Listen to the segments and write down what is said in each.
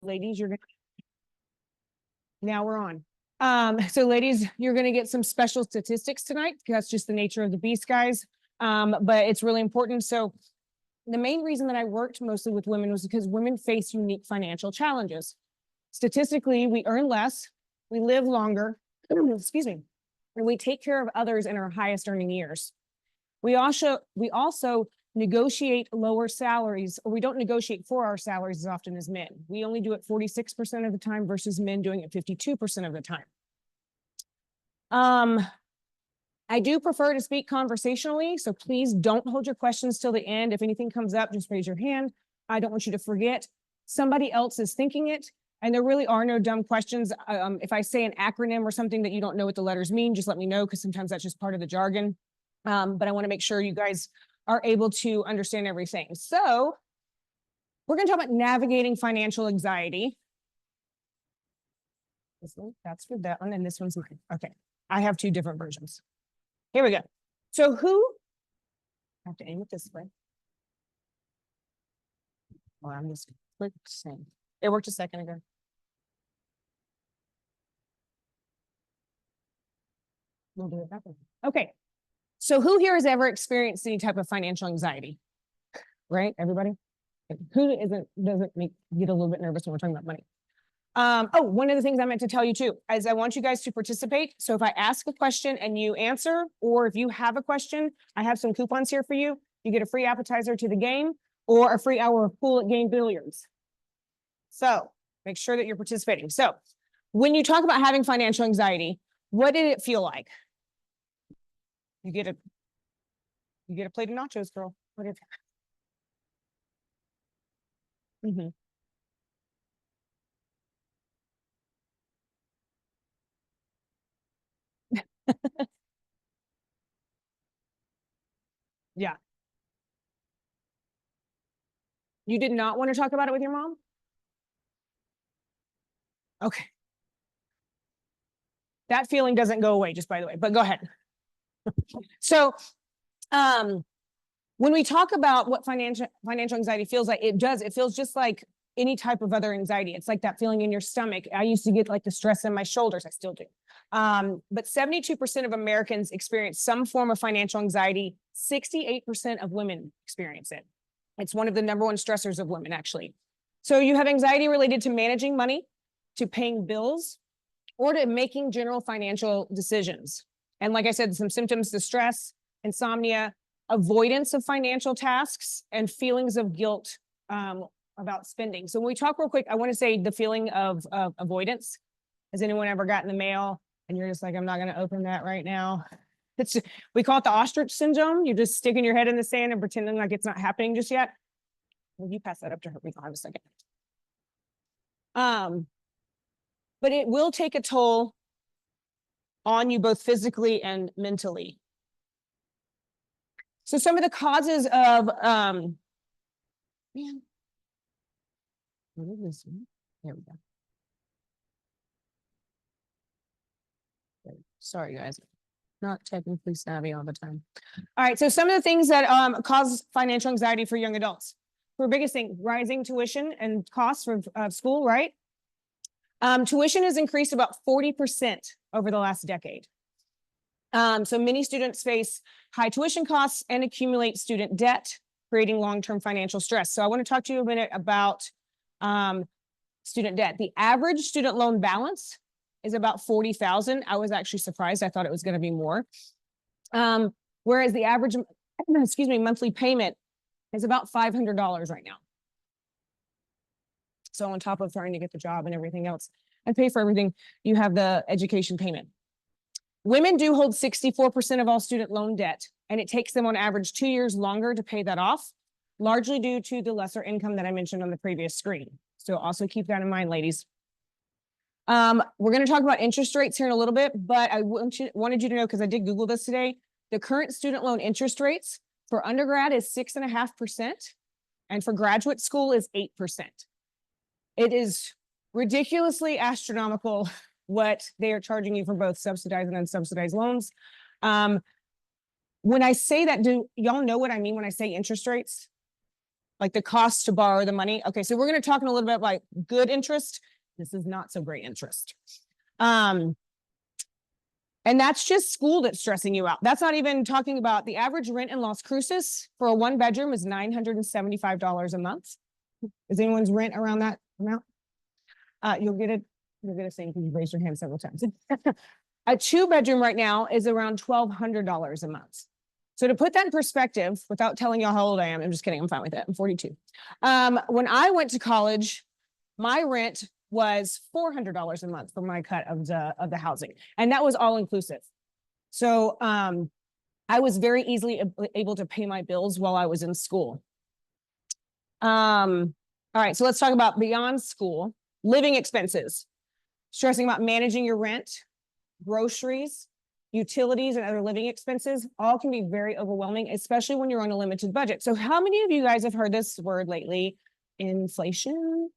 Ladies, now we're on. So ladies, you're gonna get some special statistics tonight. That's just the nature of the beast, guys. But it's really important. So the main reason that I worked mostly with women was because women face unique financial challenges. Statistically, we earn less, we live longer, excuse me, and we take care of others in our highest earning years. We also negotiate lower salaries, or we don't negotiate for our salaries as often as men. We only do it 46% of the time versus men doing it 52% of the time. I do prefer to speak conversationally, so please don't hold your questions till the end. If anything comes up, just raise your hand. I don't want you to forget. Somebody else is thinking it, and there really are no dumb questions. If I say an acronym or something that you don't know what the letters mean, just let me know, because sometimes that's just part of the jargon. But I want to make sure you guys are able to understand everything. So we're going to talk about navigating financial anxiety. That's for that one, and this one's mine. Okay, I have two different versions. Here we go. So I have to aim it this way. Well, I'm just click send. It worked a second ago. We'll do it that way. Okay. So who here has ever experienced any type of financial anxiety? Right, everybody? Who doesn't get a little bit nervous when we're talking about money? Oh, one of the things I meant to tell you too, is I want you guys to participate. So if I ask a question and you answer, or if you have a question, I have some coupons here for you. You get a free appetizer to the game or a free hour of pool at game billiards. So make sure that you're participating. So when you talk about having financial anxiety, what did it feel like? You get a plate of nachos, girl. What if? Mm-hmm. Yeah. You did not want to talk about it with your mom? Okay. That feeling doesn't go away, just by the way, but go ahead. So, when we talk about what financial anxiety feels like, it feels just like any type of other anxiety. It's like that feeling in your stomach. I used to get like the stress in my shoulders. I still do. But 72% of Americans experience some form of financial anxiety. 68% of women experience it. It's one of the #1 stressors of women, actually. So you have anxiety related to managing money, to paying bills, or to making general financial decisions. And like I said, some symptoms: distress, insomnia, avoidance of financial tasks, and feelings of guilt about spending. So when we talk real quick, I want to say the feeling of avoidance. Has anyone ever gotten the mail and you're just like, I'm not going to open that right now? We call it the ostrich syndrome. You're just sticking your head in the sand and pretending like it's not happening just yet. Will you pass that up to her? We don't have a second. But it will take a toll on you both physically and mentally. So some of the causes of man, what is this one? There we go. Sorry, guys. Not technically savvy all the time. All right, so some of the things that cause financial anxiety for young adults. For biggest thing, rising tuition and costs for school, right? Tuition has increased about 40% over the last decade. So many students face high tuition costs and accumulate student debt, creating long-term financial stress. So I want to talk to you a minute about student debt. The average student loan balance is about $40,000. I was actually surprised. I thought it was going to be more. Whereas the average, monthly payment is about $500 right now. So on top of trying to get the job and everything else and pay for everything, you have the education payment. Women do hold 64% of all student loan debt, and it takes them on average 2 years longer to pay that off, largely due to the lesser income that I mentioned on the previous screen. So also keep that in mind, ladies. We're going to talk about interest rates here in a little bit, but I wanted you to know, because I did Google this today, the current student loan interest rates for undergrad is 6.5%, and for graduate school is 8%. It is ridiculously astronomical what they are charging you for both subsidized and unsubsidized loans. When I say that, do y'all know what I mean when I say interest rates? like the cost to borrow the money. Okay, so we're going to talk in a little bit about good interest. This is not so great interest. And that's just school that's stressing you out. That's not even talking about the average rent in Las Cruces for a 1-bedroom is $975 a month. Is anyone's rent around that amount? You'll get a thing because you raised your hand several times. A 2-bedroom right now is around $1,200 a month. So to put that in perspective, without telling y'all how old I am, I'm just kidding, I'm fine with it. I'm 42. When I went to college, my rent was $400 a month for my cut of the housing, and that was all inclusive. So I was very easily able to pay my bills while I was in school. All right, so let's talk about beyond school. Living expenses, stressing about managing your rent, groceries, utilities, and other living expenses, all can be very overwhelming, especially when you're on a limited budget. So how many of you guys have heard this word lately? Inflation?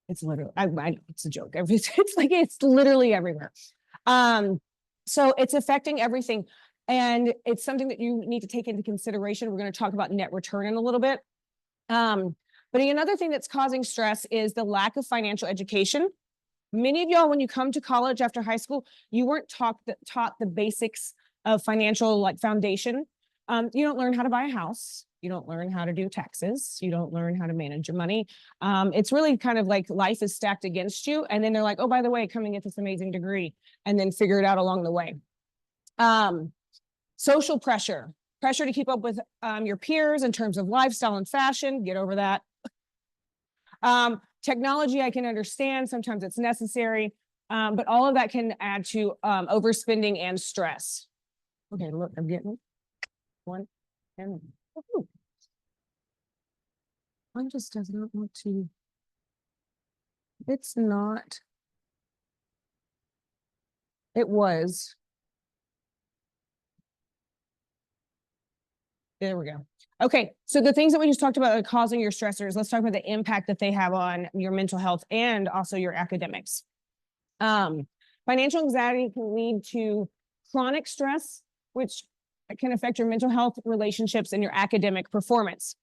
It's literally, I know it's a joke. It's literally everywhere. So it's affecting everything. And it's something that you need to take into consideration. We're going to talk about net return in a little bit. But another thing that's causing stress is the lack of financial education. Many of y'all, when you come to college after high school, you weren't taught the basics of financial foundation. You don't learn how to buy a house. You don't learn how to do taxes. You don't learn how to manage your money. It's really kind of like life is stacked against you. And then they're like, oh, by the way, come and get this amazing degree and then figure it out along the way. Social pressure to keep up with your peers in terms of lifestyle and fashion. Get over that. Technology, I can understand. Sometimes it's necessary, but all of that can add to overspending and stress. Okay, look, I'm getting one. And one just does not want to. It's not. It was. There we go. Okay, so the things that we just talked about causing your stressors, let's talk about the impact that they have on your mental health and also your academics. Financial anxiety can lead to chronic stress, which can affect your mental health, relationships, and your academic performance.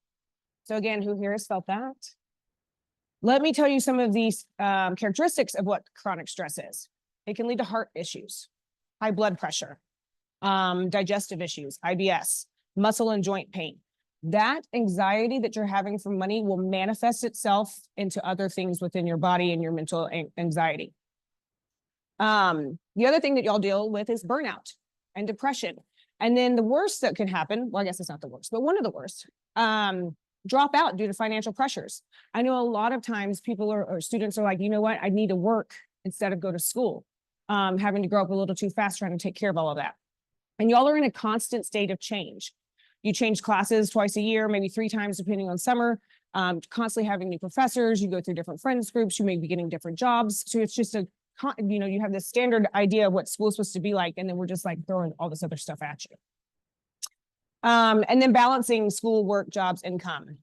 So again, who here has felt that? Let me tell you some of these characteristics of what chronic stress is. It can lead to heart issues, high blood pressure, digestive issues, IBS, muscle and joint pain. That anxiety that you're having from money will manifest itself into other things within your body and your mental anxiety. The other thing that y'all deal with is burnout and depression. And then the worst that can happen, well, I guess it's not the worst, but one of the worst, drop out due to financial pressures. I know a lot of times people or students are like, you know what, I need to work instead of go to school, having to grow up a little too fast, trying to take care of all of that. And y'all are in a constant state of change. You change classes twice a year, maybe 3 times, depending on summer, constantly having new professors, you go through different friends groups, you may be getting different jobs. So it's just you have this standard idea of what school's supposed to be like, and then we're just like throwing all this other stuff at you. And then balancing school, work, jobs, income.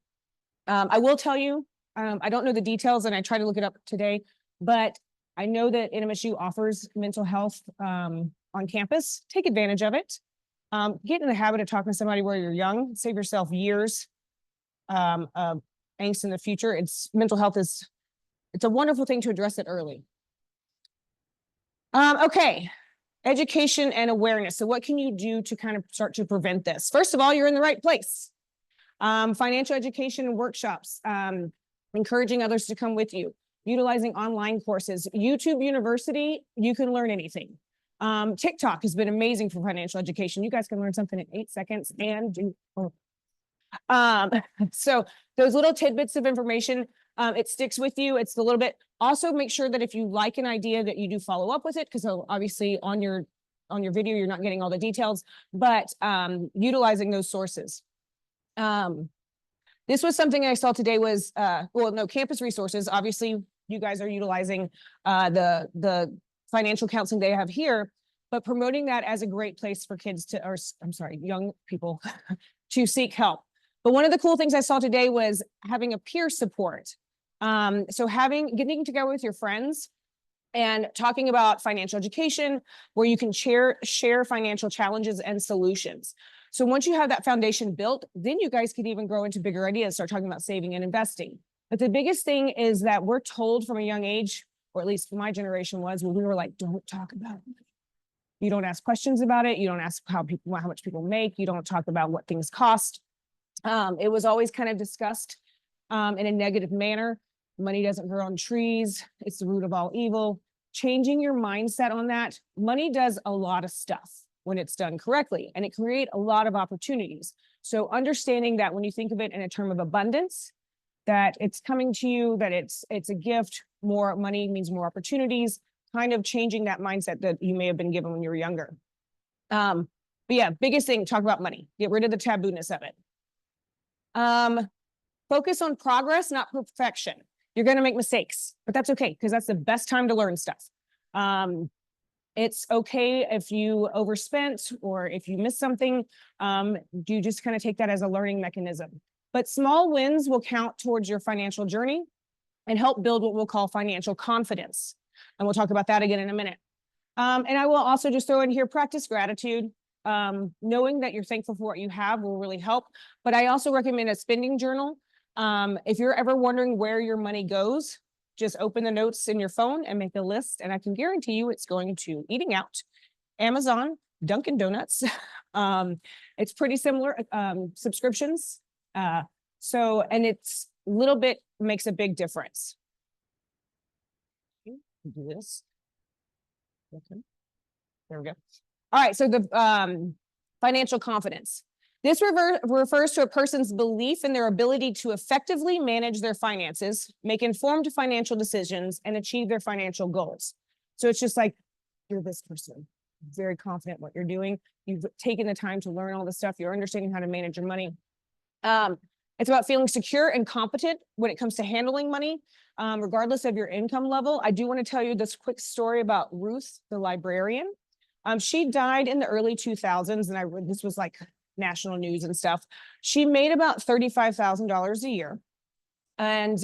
I will tell you, I don't know the details and I tried to look it up today, but I know that NMSU offers mental health on campus. Take advantage of it. Get in the habit of talking to somebody where you're young, save yourself years of angst in the future. Mental health it's a wonderful thing to address it early. Okay, education and awareness. So what can you do to kind of start to prevent this? First of all, you're in the right place. Financial education and workshops, encouraging others to come with you, utilizing online courses, YouTube University, you can learn anything. TikTok has been amazing for financial education. You guys can learn something in 8 seconds and do. So those little tidbits of information, it sticks with you. It's a little bit. Also, make sure that if you like an idea that you do follow up with it, because obviously on your video you're not getting all the details, but utilizing those sources. This was something I saw today was campus resources. Obviously, you guys are utilizing the financial counseling they have here, but promoting that as a great place for kids young people to seek help. But one of the cool things I saw today was having a peer support. So getting together with your friends and talking about financial education, where you can share financial challenges and solutions. So once you have that foundation built, then you guys can even grow into bigger ideas, start talking about saving and investing. But the biggest thing is that we're told from a young age, or at least my generation was, when we were like, don't talk about it. You don't ask questions about it. You don't ask how much people make. You don't talk about what things cost. It was always kind of discussed in a negative manner. Money doesn't grow on trees. It's the root of all evil. Changing your mindset on that. Money does a lot of stuff when it's done correctly, and it creates a lot of opportunities. So understanding that when you think of it in a term of abundance, that it's coming to you, that it's a gift, more money means more opportunities, kind of changing that mindset that you may have been given when you were younger. But yeah, biggest thing, talk about money. Get rid of the tabooness of it. Focus on progress, not perfection. You're going to make mistakes, but that's okay, because that's the best time to learn stuff. It's okay if you overspent or if you miss something. You just kind of take that as a learning mechanism. But small wins will count towards your financial journey and help build what we'll call financial confidence. And we'll talk about that again in a minute. And I will also just throw in here, practice gratitude. Knowing that you're thankful for what you have will really help. But I also recommend a spending journal. If you're ever wondering where your money goes, just open the notes in your phone and make a list. And I can guarantee you it's going to eating out, Amazon, Dunkin' Donuts. It's pretty similar, subscriptions. And it's a little bit makes a big difference. Do this. Okay. There we go. All right. So the financial confidence. This refers to a person's belief in their ability to effectively manage their finances, make informed financial decisions, and achieve their financial goals. So it's just like, you're this person, very confident in what you're doing. You've taken the time to learn all this stuff. You're understanding how to manage your money. It's about feeling secure and competent when it comes to handling money, regardless of your income level. I do want to tell you this quick story about Ruth, the librarian. She died in the early 2000s, and this was like national news and stuff. She made about $35,000 a year. And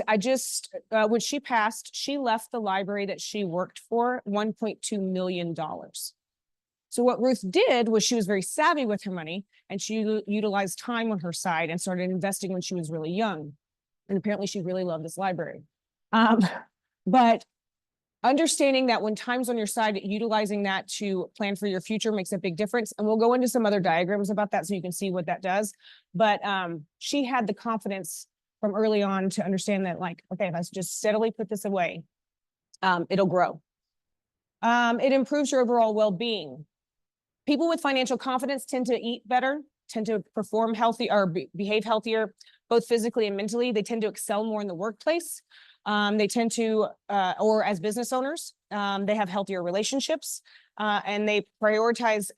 when she passed, she left the library that she worked for $1.2 million. So what Ruth did was she was very savvy with her money, and she utilized time on her side and started investing when she was really young. And apparently she really loved this library. But understanding that when time's on your side, utilizing that to plan for your future makes a big difference. And we'll go into some other diagrams about that so you can see what that does. But she had the confidence from early on to understand that, like, okay, if I just steadily put this away, it'll grow. It improves your overall well-being. People with financial confidence tend to eat better, tend to perform healthy or behave healthier, both physically and mentally. They tend to excel more in the workplace. They tend to, or as business owners, they have healthier relationships, and they prioritize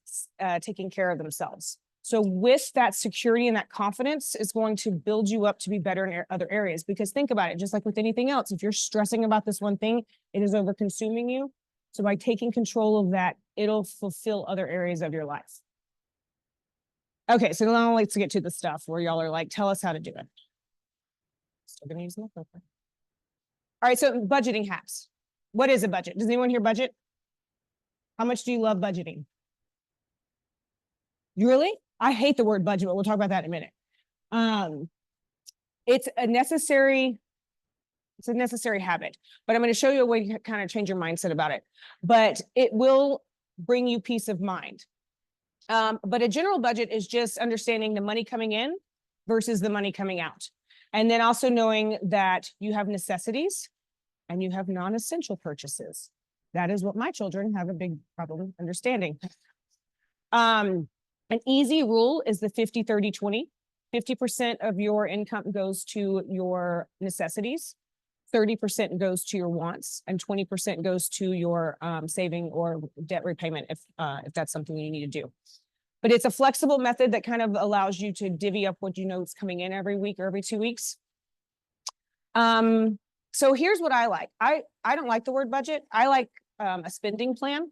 taking care of themselves. So with that security and that confidence is going to build you up to be better in other areas. Because think about it, just like with anything else, if you're stressing about this one thing, it is over consuming you. So by taking control of that, it'll fulfill other areas of your life. Okay, so now let's get to the stuff where y'all are like, tell us how to do it. Still gonna use my paper. All right, so budgeting hacks. What is a budget? Does anyone here budget? How much do you love budgeting? You really? I hate the word budget, but we'll talk about that in a minute. It's a necessary habit, but I'm going to show you a way to kind of change your mindset about it. But it will bring you peace of mind. But a general budget is just understanding the money coming in versus the money coming out. And then also knowing that you have necessities and you have non-essential purchases. That is what my children have a big problem understanding. An easy rule is the 50-30-20. 50% of your income goes to your necessities, 30% goes to your wants, and 20% goes to your saving or debt repayment if that's something you need to do. But it's a flexible method that kind of allows you to divvy up what you know is coming in every week or every 2 weeks. So here's what I like. I don't like the word budget. I like a spending plan.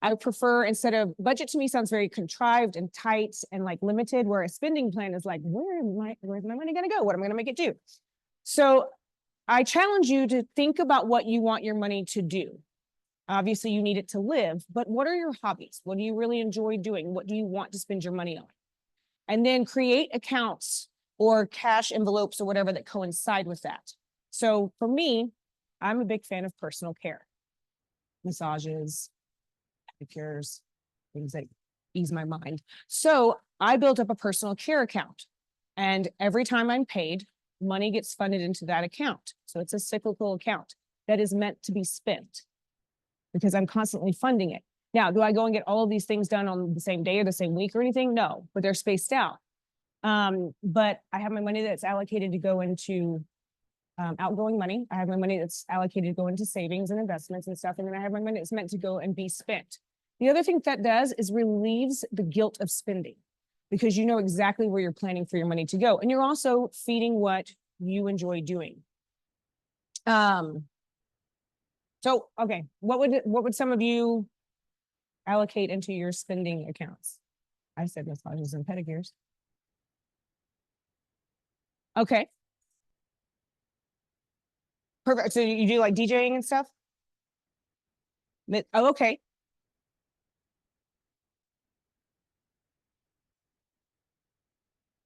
I prefer, instead of budget, to me sounds very contrived and tight and like limited, where a spending plan is like, where's my money going to go? What am I going to make it do? So I challenge you to think about what you want your money to do. Obviously, you need it to live, but what are your hobbies? What do you really enjoy doing? What do you want to spend your money on? and then create accounts or cash envelopes or whatever that coincide with that. So for me, I'm a big fan of personal care, massages, pedicures, things that ease my mind. So I built up a personal care account, and every time I'm paid, money gets funded into that account. So it's a cyclical account that is meant to be spent because I'm constantly funding it. Now, do I go and get all of these things done on the same day or the same week or anything? No, but they're spaced out. But I have my money that's allocated to go into outgoing money. I have my money that's allocated to go into savings and investments and stuff. And then I have my money that's meant to go and be spent. The other thing that does is relieves the guilt of spending, because you know exactly where you're planning for your money to go. And you're also feeding what you enjoy doing. So, okay, what would some of you allocate into your spending accounts? I said massages and pedicures. Okay. Perfect. So you do like DJing and stuff? Oh, okay.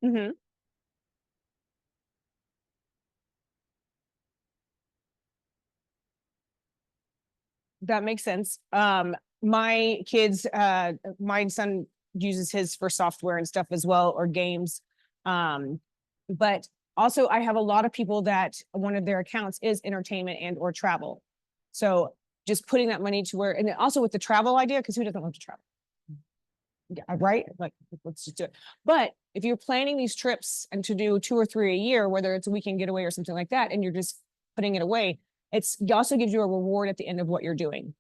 Mm-hmm. That makes sense. My kids, my son uses his for software and stuff as well, or games. But also I have a lot of people that one of their accounts is entertainment and or travel. So just putting that money to where, and also with the travel idea, because who doesn't love to travel? Yeah, right? Like, let's just do it. But if you're planning these trips and to do 2 or 3 a year, whether it's a weekend getaway or something like that, and you're just putting it away, it also gives you a reward at the end of what you're doing.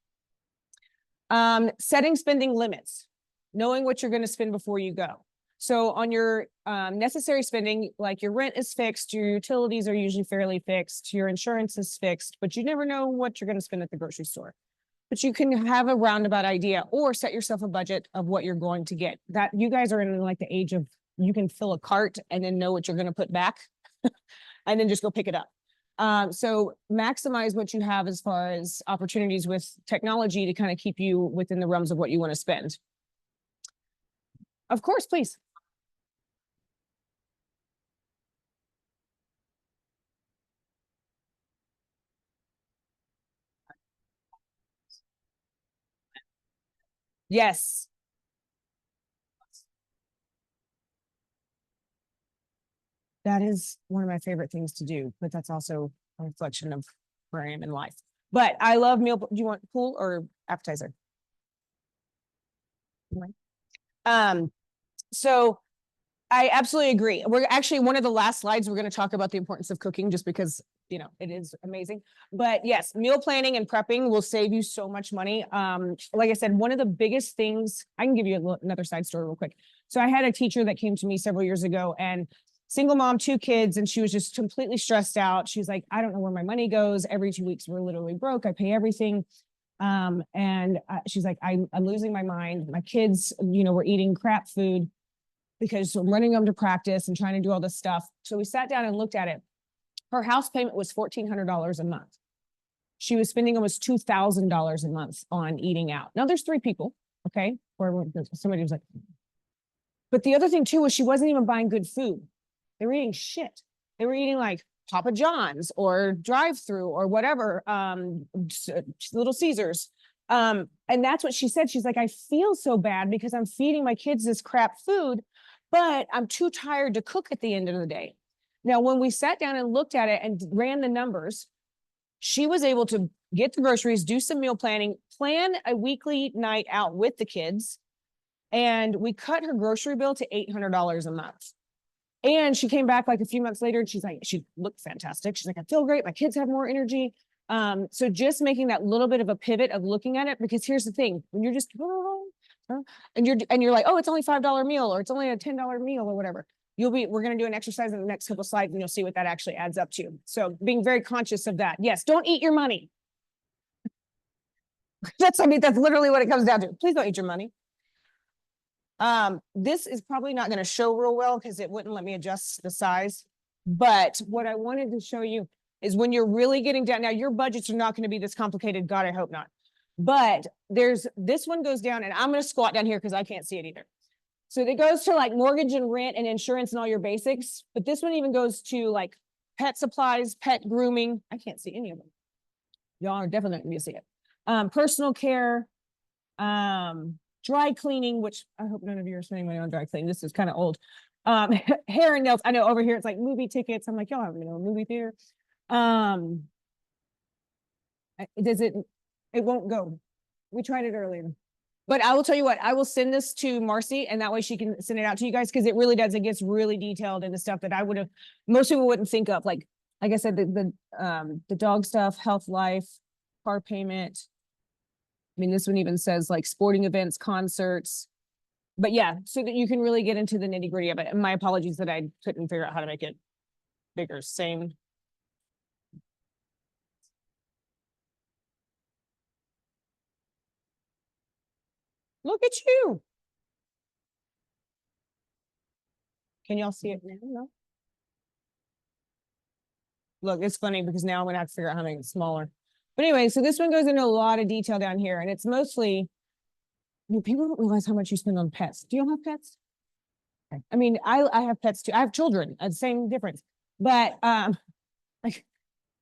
Setting spending limits, knowing what you're going to spend before you go. So on your necessary spending, like your rent is fixed, your utilities are usually fairly fixed, your insurance is fixed, but you never know what you're going to spend at the grocery store. But you can have a roundabout idea or set yourself a budget of what you're going to get. That you guys are in like the age of you can fill a cart and then know what you're going to put back and then just go pick it up. So maximize what you have as far as opportunities with technology to kind of keep you within the realms of what you want to spend. Of course, please. Yes. That is one of my favorite things to do, but that's also a reflection of where I am in life. But I love meal. Do you want pool or appetizer? Um, so I absolutely agree. We're actually one of the last slides, we're going to talk about the importance of cooking just because, you know, it is amazing. But yes, meal planning and prepping will save you so much money. Like I said, one of the biggest things, I can give you another side story real quick. So I had a teacher that came to me several years ago, and single mom, 2 kids, and she was just completely stressed out. She was like, I don't know where my money goes. Every 2 weeks, we're literally broke. I pay everything. She's like, I'm losing my mind. My kids, you know, were eating crap food because I'm running them to practice and trying to do all this stuff. So we sat down and looked at it. Her house payment was $1,400 a month. She was spending almost $2,000 a month on eating out. Now there's 3 people, okay? Or somebody was like, but the other thing too was she wasn't even buying good food. They were eating shit. They were eating like Papa John's or drive-through or whatever, Little Caesars. And that's what she said. She's like, I feel so bad because I'm feeding my kids this crap food, but I'm too tired to cook at the end of the day. Now, when we sat down and looked at it and ran the numbers, she was able to get the groceries, do some meal planning, plan a weekly night out with the kids, and we cut her grocery bill to $800 a month. And she came back like a few months later and she's like, she looked fantastic. She's like, I feel great. My kids have more energy. So just making that little bit of a pivot of looking at it, because here's the thing, when you're just, and you're like, oh, it's only $5 meal, or it's only a $10 meal or whatever. We're going to do an exercise in the next couple of slides and you'll see what that actually adds up to. So being very conscious of that. Yes. Don't eat your money. That's literally what it comes down to. Please don't eat your money. This is probably not going to show real well because it wouldn't let me adjust the size. But what I wanted to show you is when you're really getting down, now your budgets are not going to be this complicated. God, I hope not. But this one goes down, and I'm going to squat down here because I can't see it either. So it goes to like mortgage and rent and insurance and all your basics, but this one even goes to like pet supplies, pet grooming. I can't see any of them. Y'all are definitely not gonna see it. Personal care, dry cleaning, which I hope none of you are spending money on dry cleaning. This is kind of old. Hair and nails. I know over here it's like movie tickets. I'm like, y'all have a movie theater. It won't go. We tried it earlier. But I will tell you what, I will send this to Marcy and that way she can send it out to you guys because it really does. It gets really detailed into stuff that I would have, most people wouldn't think of. Like I said, the dog stuff, health, life, car payment. I mean, this one even says like sporting events, concerts. But yeah, so that you can really get into the nitty gritty of it. And my apologies that I couldn't figure out how to make it bigger. Same. Look at you. Can y'all see it now? No. Look, it's funny because now I'm gonna have to figure out how to make it smaller. But anyway, so this one goes into a lot of detail down here, and it's mostly, people don't realize how much you spend on pets. Do you have pets? Okay. I mean, I have pets too. I have children. Same difference. But like,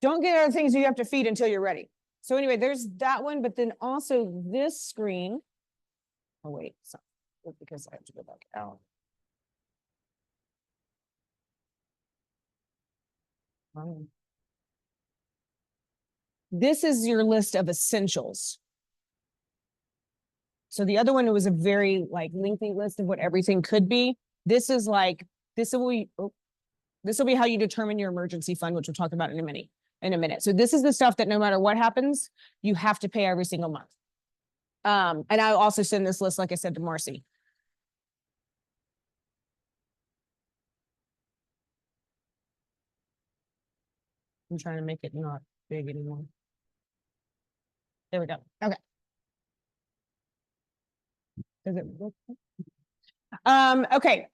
don't get other things you have to feed until you're ready. So anyway, there's that one, but then also this screen. Oh wait, so because I have to go back out. This is your list of essentials. So the other one was a very like lengthy list of what everything could be. This is like, this will be how you determine your emergency fund, which we'll talk about in a minute. So this is the stuff that no matter what happens, you have to pay every single month. And I'll also send this list, like I said, to Marcy. I'm trying to make it not big anymore. There we go. Okay. Does it look? Okay.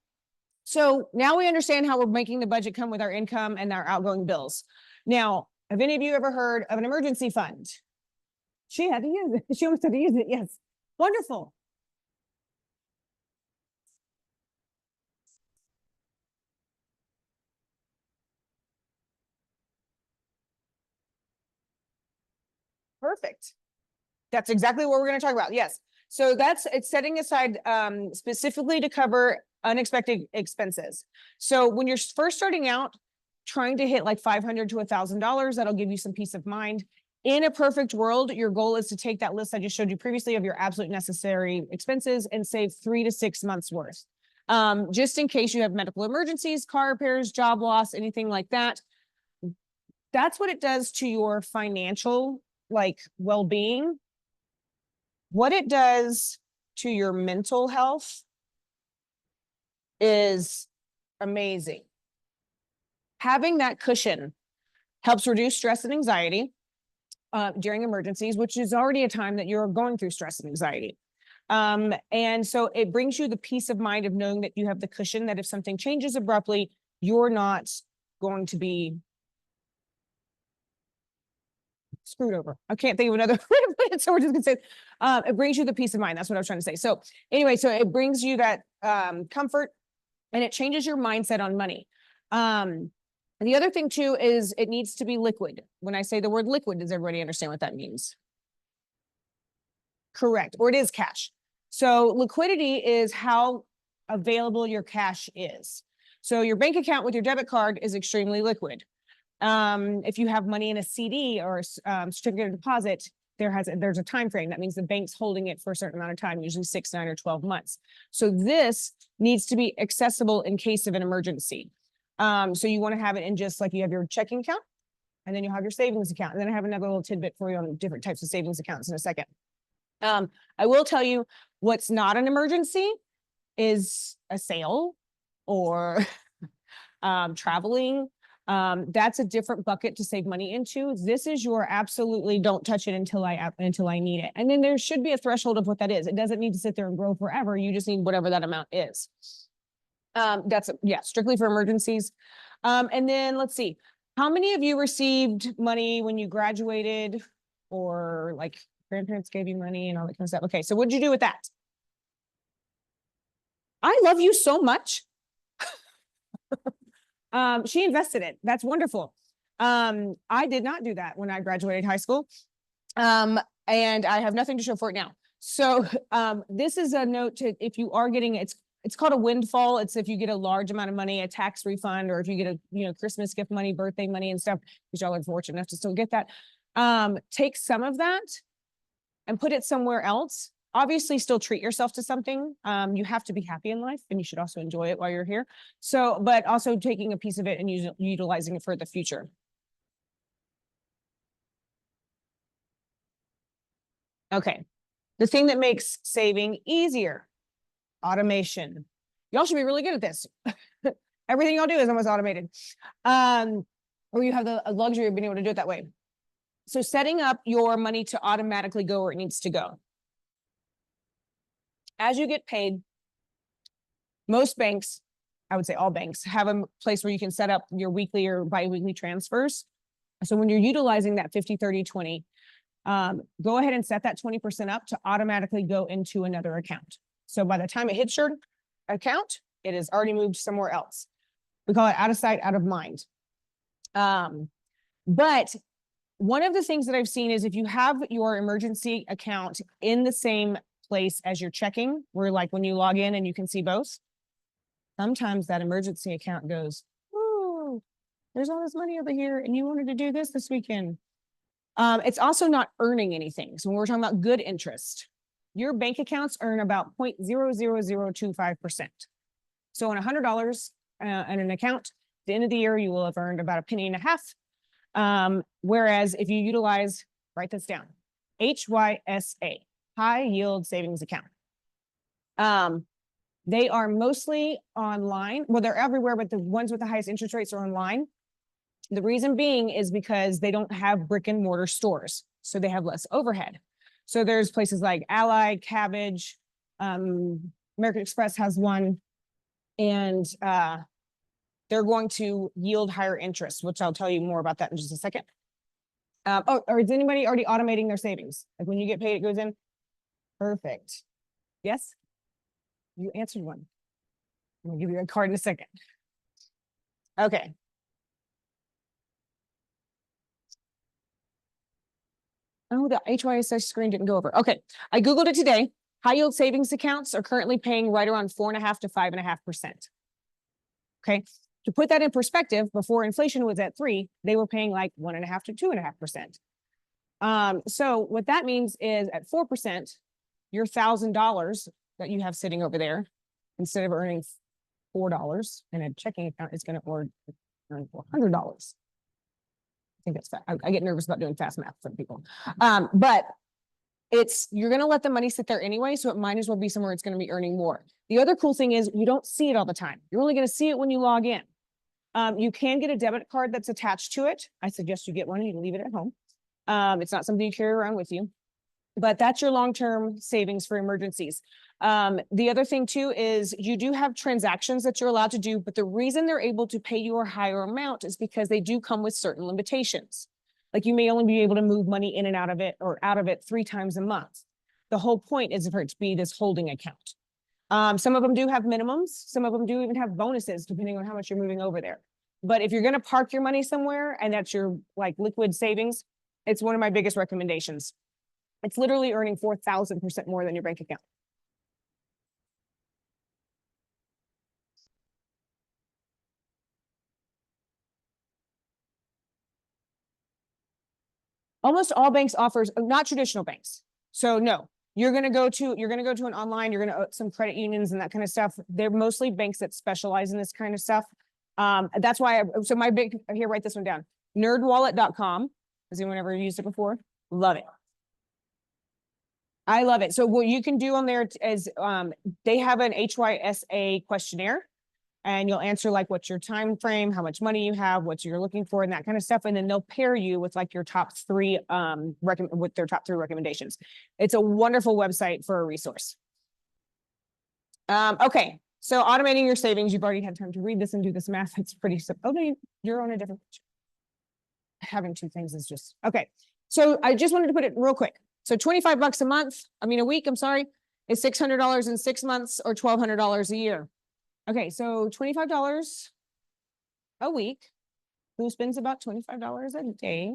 So now we understand how we're making the budget come with our income and our outgoing bills. Now, have any of you ever heard of an emergency fund? She had to use it. She almost had to use it. Yes. Wonderful. Perfect. That's exactly what we're going to talk about. Yes. So it's setting aside specifically to cover unexpected expenses. So when you're first starting out, trying to hit like $500 to $1,000, that'll give you some peace of mind. In a perfect world, your goal is to take that list I just showed you previously of your absolute necessary expenses and save 3 to 6 months worth. Just in case you have medical emergencies, car repairs, job loss, anything like that. That's what it does to your financial like well-being. What it does to your mental health is amazing. Having that cushion helps reduce stress and anxiety during emergencies, which is already a time that you're going through stress and anxiety. And so it brings you the peace of mind of knowing that you have the cushion that if something changes abruptly, you're not going to be screwed over. I can't think of another way, so we're just gonna say it brings you the peace of mind. That's what I was trying to say. So anyway, so it brings you that comfort and it changes your mindset on money. And the other thing too is it needs to be liquid. When I say the word liquid, does everybody understand what that means? Correct. Or it is cash. So liquidity is how available your cash is. So your bank account with your debit card is extremely liquid. If you have money in a CD or certificate of deposit, there's a time frame. That means the bank's holding it for a certain amount of time, usually 6, 9, or 12 months. So this needs to be accessible in case of an emergency. So you want to have it in just like you have your checking account, and then you have your savings account. And then I have another little tidbit for you on different types of savings accounts in a second. I will tell you what's not an emergency is a sale or traveling. That's a different bucket to save money into. This is your absolutely don't touch it until I need it. And then there should be a threshold of what that is. It doesn't need to sit there and grow forever. You just need whatever that amount is. That's strictly for emergencies. And then let's see, how many of you received money when you graduated or like grandparents gave you money and all that kind of stuff? Okay, so what did you do with that? I love you so much. She invested it. That's wonderful. I did not do that when I graduated high school. And I have nothing to show for it now. So, this is a note to, if you are getting, it's called a windfall. It's if you get a large amount of money, a tax refund, or if you get a, Christmas gift money, birthday money and stuff, which y'all are fortunate enough to still get that. Take some of that and put it somewhere else. Obviously still treat yourself to something. You have to be happy in life, and you should also enjoy it while you're here. So, but also taking a piece of it and utilizing it for the future. Okay. The thing that makes saving easier, automation. Y'all should be really good at this. Everything y'all do is almost automated. Or you have the luxury of being able to do it that way. So setting up your money to automatically go where it needs to go. As you get paid, most banks, I would say all banks, have a place where you can set up your weekly or bi-weekly transfers. So when you're utilizing that 50, 30, 20, go ahead and set that 20% up to automatically go into another account. So by the time it hits your account, it is already moved somewhere else. We call it out of sight, out of mind. But one of the things that I've seen is if you have your emergency account in the same place as your checking, where like when you log in and you can see both, sometimes that emergency account goes, oh, there's all this money over here and you wanted to do this weekend. It's also not earning anything. So when we're talking about good interest, your bank accounts earn about 0.00025%. So on $100 in an account, at the end of the year, you will have earned about $0.015. Whereas if you utilize, write this down, HYSA, high yield savings account. They are mostly online. Well, they're everywhere, but the ones with the highest interest rates are online. The reason being is because they don't have brick and mortar stores, so they have less overhead. So there's places like Ally, Cabbage, American Express has one, and they're going to yield higher interest, which I'll tell you more about that in just a second. Or is anybody already automating their savings? Like when you get paid, it goes in? Perfect. Yes? You answered one. I'm gonna give you a card in a second. Okay. Oh, the HYSA screen didn't go over. Okay, I Googled it today. High yield savings accounts are currently paying right around 4.5% to 5.5%. Okay, to put that in perspective, before inflation was at 3%, they were paying like 1.5% to 2.5%. So what that means is at 4%, your $1,000 that you have sitting over there, instead of earning $4 in a checking account, is going to earn $400. I think that's fast. I get nervous about doing fast math for people. But you're going to let the money sit there anyway, so it might as well be somewhere it's going to be earning more. The other cool thing is you don't see it all the time. You're only going to see it when you log in. You can get a debit card that's attached to it. I suggest you get one and you can leave it at home. It's not something you carry around with you, but that's your long-term savings for emergencies. The other thing too is you do have transactions that you're allowed to do, but the reason they're able to pay you a higher amount is because they do come with certain limitations. Like you may only be able to move money in and out of it or out of it 3 times a month. The whole point is for it to be this holding account. Some of them do have minimums. Some of them do even have bonuses depending on how much you're moving over there. But if you're going to park your money somewhere and that's your like liquid savings, it's one of my biggest recommendations. It's literally earning 4,000% more than your bank account. Almost all banks offers, not traditional banks. So no, you're going to go to an online, you're going to some credit unions and that kind of stuff. They're mostly banks that specialize in this kind of stuff. That's why, so my big, here, write this one down. Nerdwallet.com. Has anyone ever used it before? Love it. I love it. So what you can do on there is they have an HYSA questionnaire, and you'll answer like what's your time frame, how much money you have, what you're looking for, and that kind of stuff. And then they'll pair you with like your top 3 with their top 3 recommendations. It's a wonderful website for a resource. Okay, so automating your savings. You've already had time to read this and do this math. It's pretty simple. Oh, no, you're on a different page. Having 2 things is just okay. So I just wanted to put it real quick. So $25 a month, a week, I'm sorry, is $600 in 6 months or $1,200 a year. Okay, so $25 a week. Who spends about $25 a day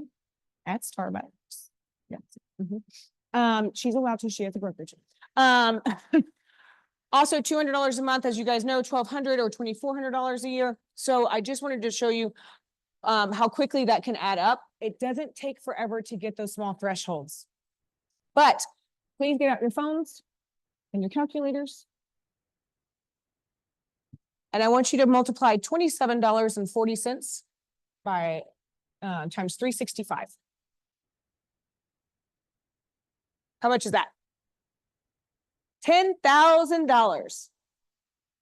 at Starbucks? Yes. She's allowed to. She has a brokerage. Also $200 a month, as you guys know, $1,200 or $2,400 a year. So I just wanted to show you how quickly that can add up. It doesn't take forever to get those small thresholds. But please get out your phones and your calculators. And I want you to multiply $27.40 by times 365. How much is that? $10,000.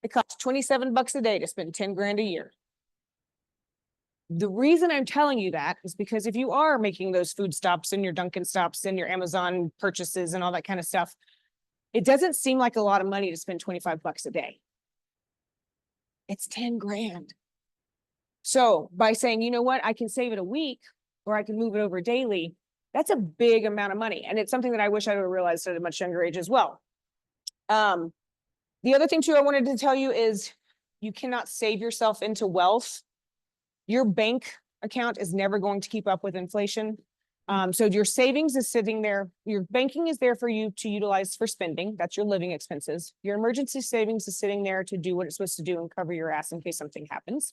It costs 27 bucks a day to spend 10 grand a year. The reason I'm telling you that is because if you are making those food stops and your Dunkin' stops and your Amazon purchases and all that kind of stuff, it doesn't seem like a lot of money to spend 25 bucks a day. It's 10 grand. So by saying, you know what, I can save it a week or I can move it over daily, that's a big amount of money. And it's something that I wish I would have realized at a much younger age as well. The other thing too I wanted to tell you is you cannot save yourself into wealth. Your bank account is never going to keep up with inflation. So your savings is sitting there. Your banking is there for you to utilize for spending. That's your living expenses. Your emergency savings is sitting there to do what it's supposed to do and cover your ass in case something happens.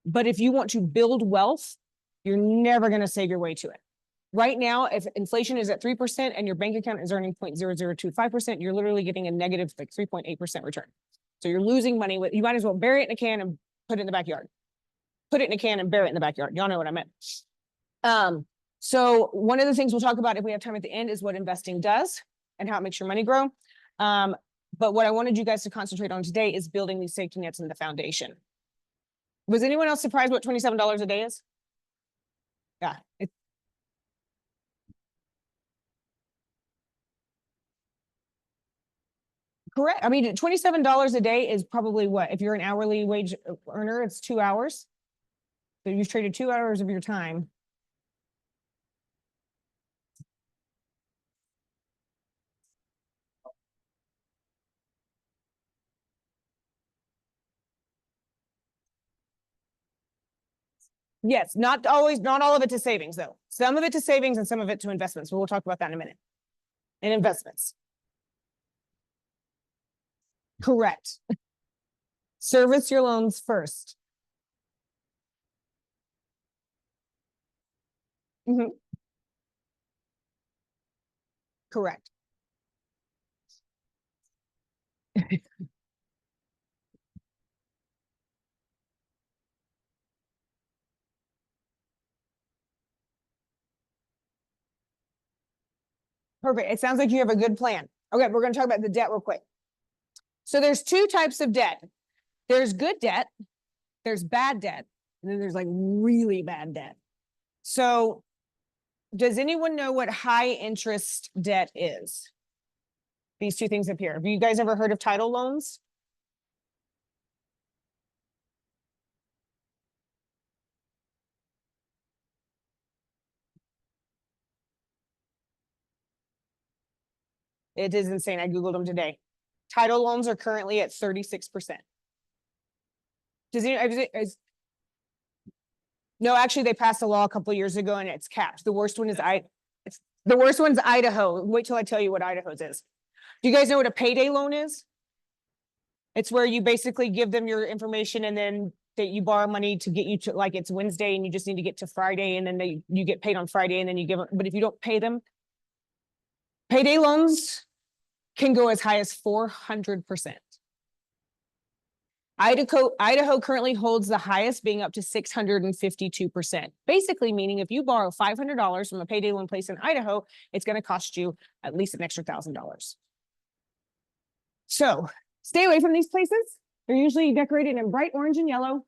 But if you want to build wealth, you're never going to save your way to it. Right now, if inflation is at 3% and your bank account is earning 0.0025%, you're literally getting a negative like 3.8% return. So you're losing money. You might as well bury it in a can and put it in the backyard. Put it in a can and bury it in the backyard. Y'all know what I meant. So one of the things we'll talk about if we have time at the end is what investing does and how it makes your money grow. But what I wanted you guys to concentrate on today is building these safety nets in the foundation. Was anyone else surprised what $27 a day is? Yeah. Correct. I mean, $27 a day is probably what? If you're an hourly wage earner, it's 2 hours. So you've traded 2 hours of your time. Yes, not all of it to savings though. Some of it to savings and some of it to investments. But we'll talk about that in a minute. And investments. Correct. Service your loans first. Correct. Perfect. It sounds like you have a good plan. Okay, we're going to talk about the debt real quick. So there's two types of debt. There's good debt, there's bad debt, and then there's like really bad debt. So does anyone know what high interest debt is? These two things up here. Have you guys ever heard of title loans? It is insane. I Googled them today. Title loans are currently at 36%. Does anyone, no, actually they passed a law a couple of years ago and it's capped. The worst one is the worst one's Idaho. Wait till I tell you what Idaho's is. Do you guys know what a payday loan is? It's where you basically give them your information and then that you borrow money to get you to, like, it's Wednesday and you just need to get to Friday and then you get paid on Friday and then you give them, but if you don't pay them, payday loans can go as high as 400%. Idaho currently holds the highest, being up to 652%. Basically meaning if you borrow $500 from a payday loan place in Idaho, it's going to cost you at least an extra $1,000. So stay away from these places. They're usually decorated in bright orange and yellow.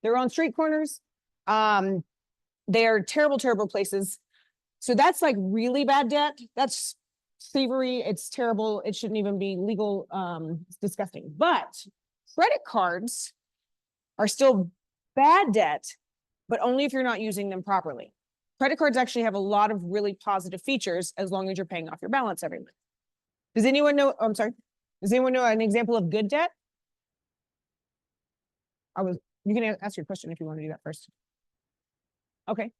They're on street corners. They're terrible, terrible places. So that's like really bad debt. That's thievery. It's terrible. It shouldn't even be legal. It's disgusting. But credit cards are still bad debt, but only if you're not using them properly. Credit cards actually have a lot of really positive features as long as you're paying off your balance every month. Does anyone know, oh, I'm sorry. Does anyone know an example of good debt? You can ask your question if you want to do that first. Okay.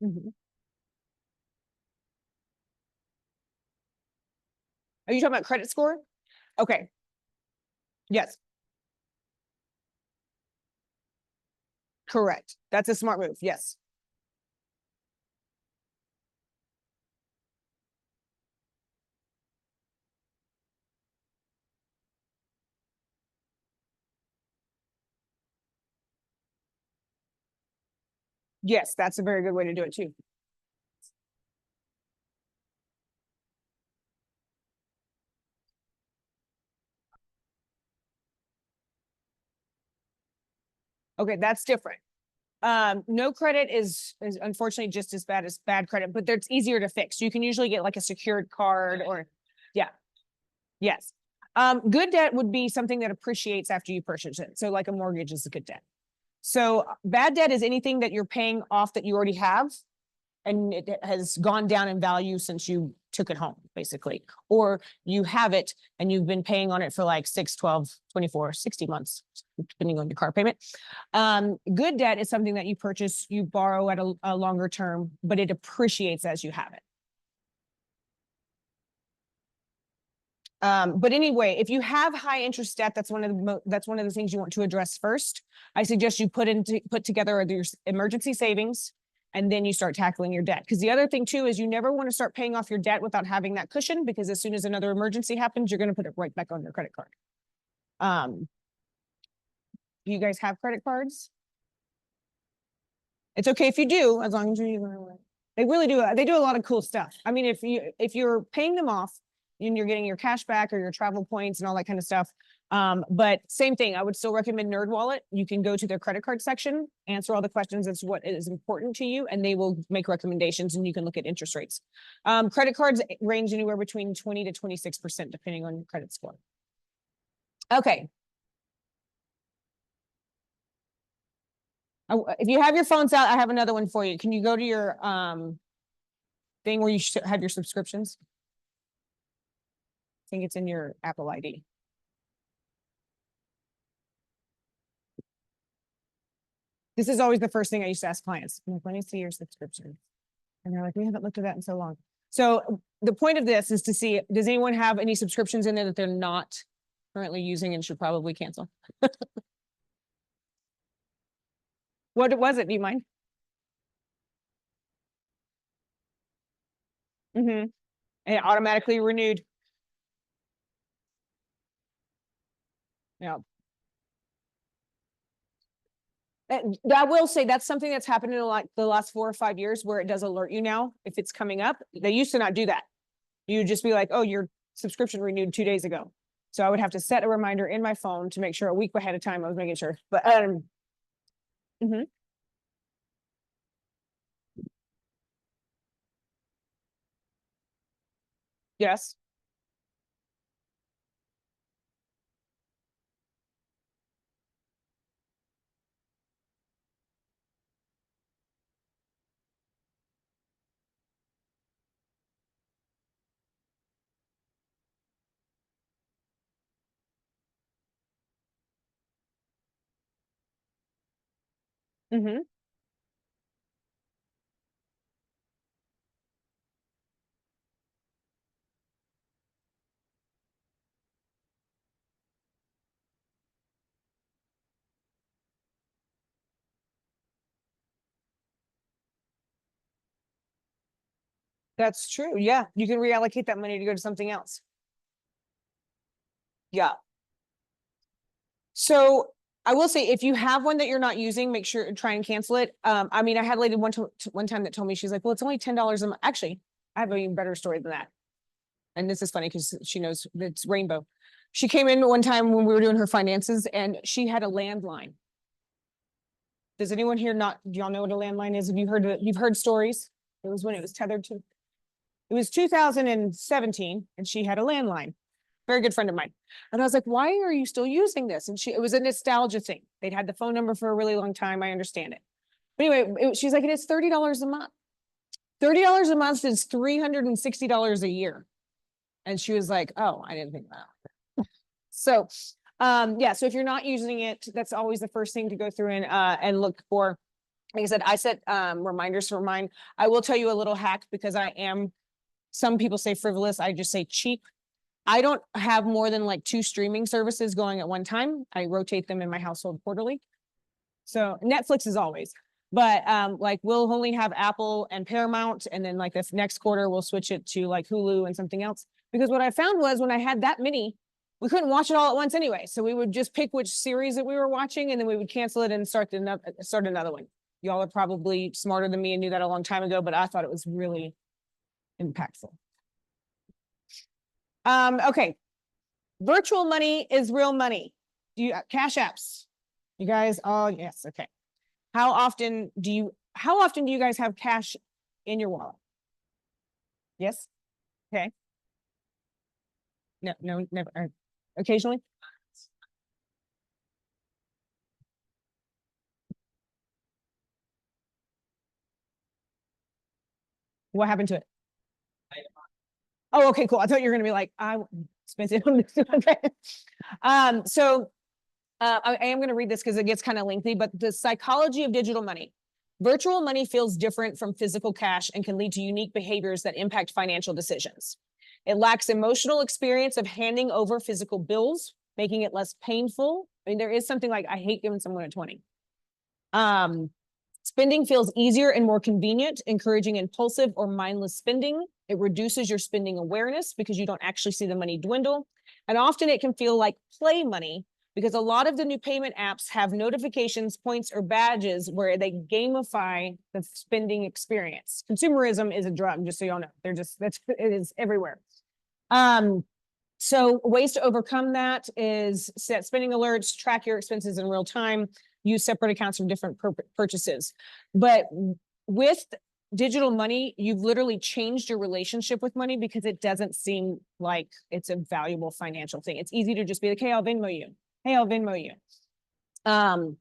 Mhm. Are you talking about credit score? Okay. Yes, correct. That's a smart move. Yes. Yes, that's a very good way to do it too. Okay, that's different. No credit is unfortunately just as bad as bad credit, but it's easier to fix. You can usually get like a secured card or, yeah, yes. Good debt would be something that appreciates after you purchase it. So like a mortgage is a good debt. So bad debt is anything that you're paying off that you already have and it has gone down in value since you took it home, basically. Or you have it and you've been paying on it for like 6, 12, 24, 60 months, depending on your car payment. Good debt is something that you purchase, you borrow at a longer term, but it appreciates as you have it. But anyway, if you have high interest debt, that's one of the things you want to address first. I suggest you put together your emergency savings, and then you start tackling your debt. Because the other thing too is you never want to start paying off your debt without having that cushion, because as soon as another emergency happens, you're going to put it right back on your credit card. Do you guys have credit cards? It's okay if you do, as long as you. They really do. They do a lot of cool stuff. I mean, if you're paying them off and you're getting your cash back or your travel points and all that kind of stuff. But same thing, I would still recommend NerdWallet. You can go to their credit card section, answer all the questions as to what is important to you, and they will make recommendations and you can look at interest rates. Credit cards range anywhere between 20 to 26%, depending on your credit score. Okay. If you have your phones out, I have another one for you. Can you go to your thing where you have your subscriptions? I think it's in your Apple ID. This is always the first thing I used to ask clients. I'm like, let me see your subscription. And they're like, we haven't looked at that in so long. So the point of this is to see, does anyone have any subscriptions in there that they're not currently using and should probably cancel? What was it? Do you mind? Mm-hmm. And it automatically renewed. Yeah. I will say that's something that's happened in like the last 4 or 5 years where it does alert you now if it's coming up. They used to not do that. You'd just be like, oh, your subscription renewed 2 days ago. So I would have to set a reminder in my phone to make sure a week ahead of time I was making sure. But mhm. Yes. Mm-hmm. That's true. Yeah. You can reallocate that money to go to something else. Yeah. So I will say, if you have one that you're not using, make sure try and cancel it. I mean, I had a lady one time that told me, she's like, well, it's only $10 a month. Actually, I have an even better story than that. And this is funny because she knows it's Rainbow. She came in one time when we were doing her finances and she had a landline. Does anyone here do y'all know what a landline is? Have you heard you've heard stories? It was when it was tethered to, it was 2017 and she had a landline. very good friend of mine. And I was like, why are you still using this? And it was a nostalgia thing. They'd had the phone number for a really long time. I understand it. But anyway, she's like, it is $30 a month. $30 a month is $360 a year. And she was like, oh, I didn't think that. So, yeah, so if you're not using it, that's always the first thing to go through and look for. Like I set reminders for mine. I will tell you a little hack because some people say frivolous. I just say cheap. I don't have more than like 2 streaming services going at one time. I rotate them in my household quarterly. So Netflix is always, but like we'll only have Apple and Paramount. And then like this next quarter, we'll switch it to like Hulu and something else. Because what I found was when I had that many, we couldn't watch it all at once anyway. So we would just pick which series that we were watching and then we would cancel it and start another one. Y'all are probably smarter than me and knew that a long time ago, but I thought it was really impactful. Okay. Virtual money is real money. Cash apps? You guys, oh yes, okay. How often do you guys have cash in your wallet? Yes? Okay. No, never. Occasionally? What happened to it? Oh, okay, cool. I thought you were gonna be like, I spent it on this. Okay. So I am going to read this because it gets kind of lengthy, but the psychology of digital money. Virtual money feels different from physical cash and can lead to unique behaviors that impact financial decisions. It lacks emotional experience of handing over physical bills, making it less painful. I mean, there is something like, I hate giving someone a 20. Spending feels easier and more convenient, encouraging impulsive or mindless spending. It reduces your spending awareness because you don't actually see the money dwindle. And often it can feel like play money because a lot of the new payment apps have notifications, points, or badges where they gamify the spending experience. Consumerism is a drug, just so y'all know. It is everywhere. So ways to overcome that is set spending alerts, track your expenses in real time, use separate accounts for different purchases. But with digital money, you've literally changed your relationship with money because it doesn't seem like it's a valuable financial thing. It's easy to just be like, hey, I'll Venmo you. Hey, I'll Venmo you. And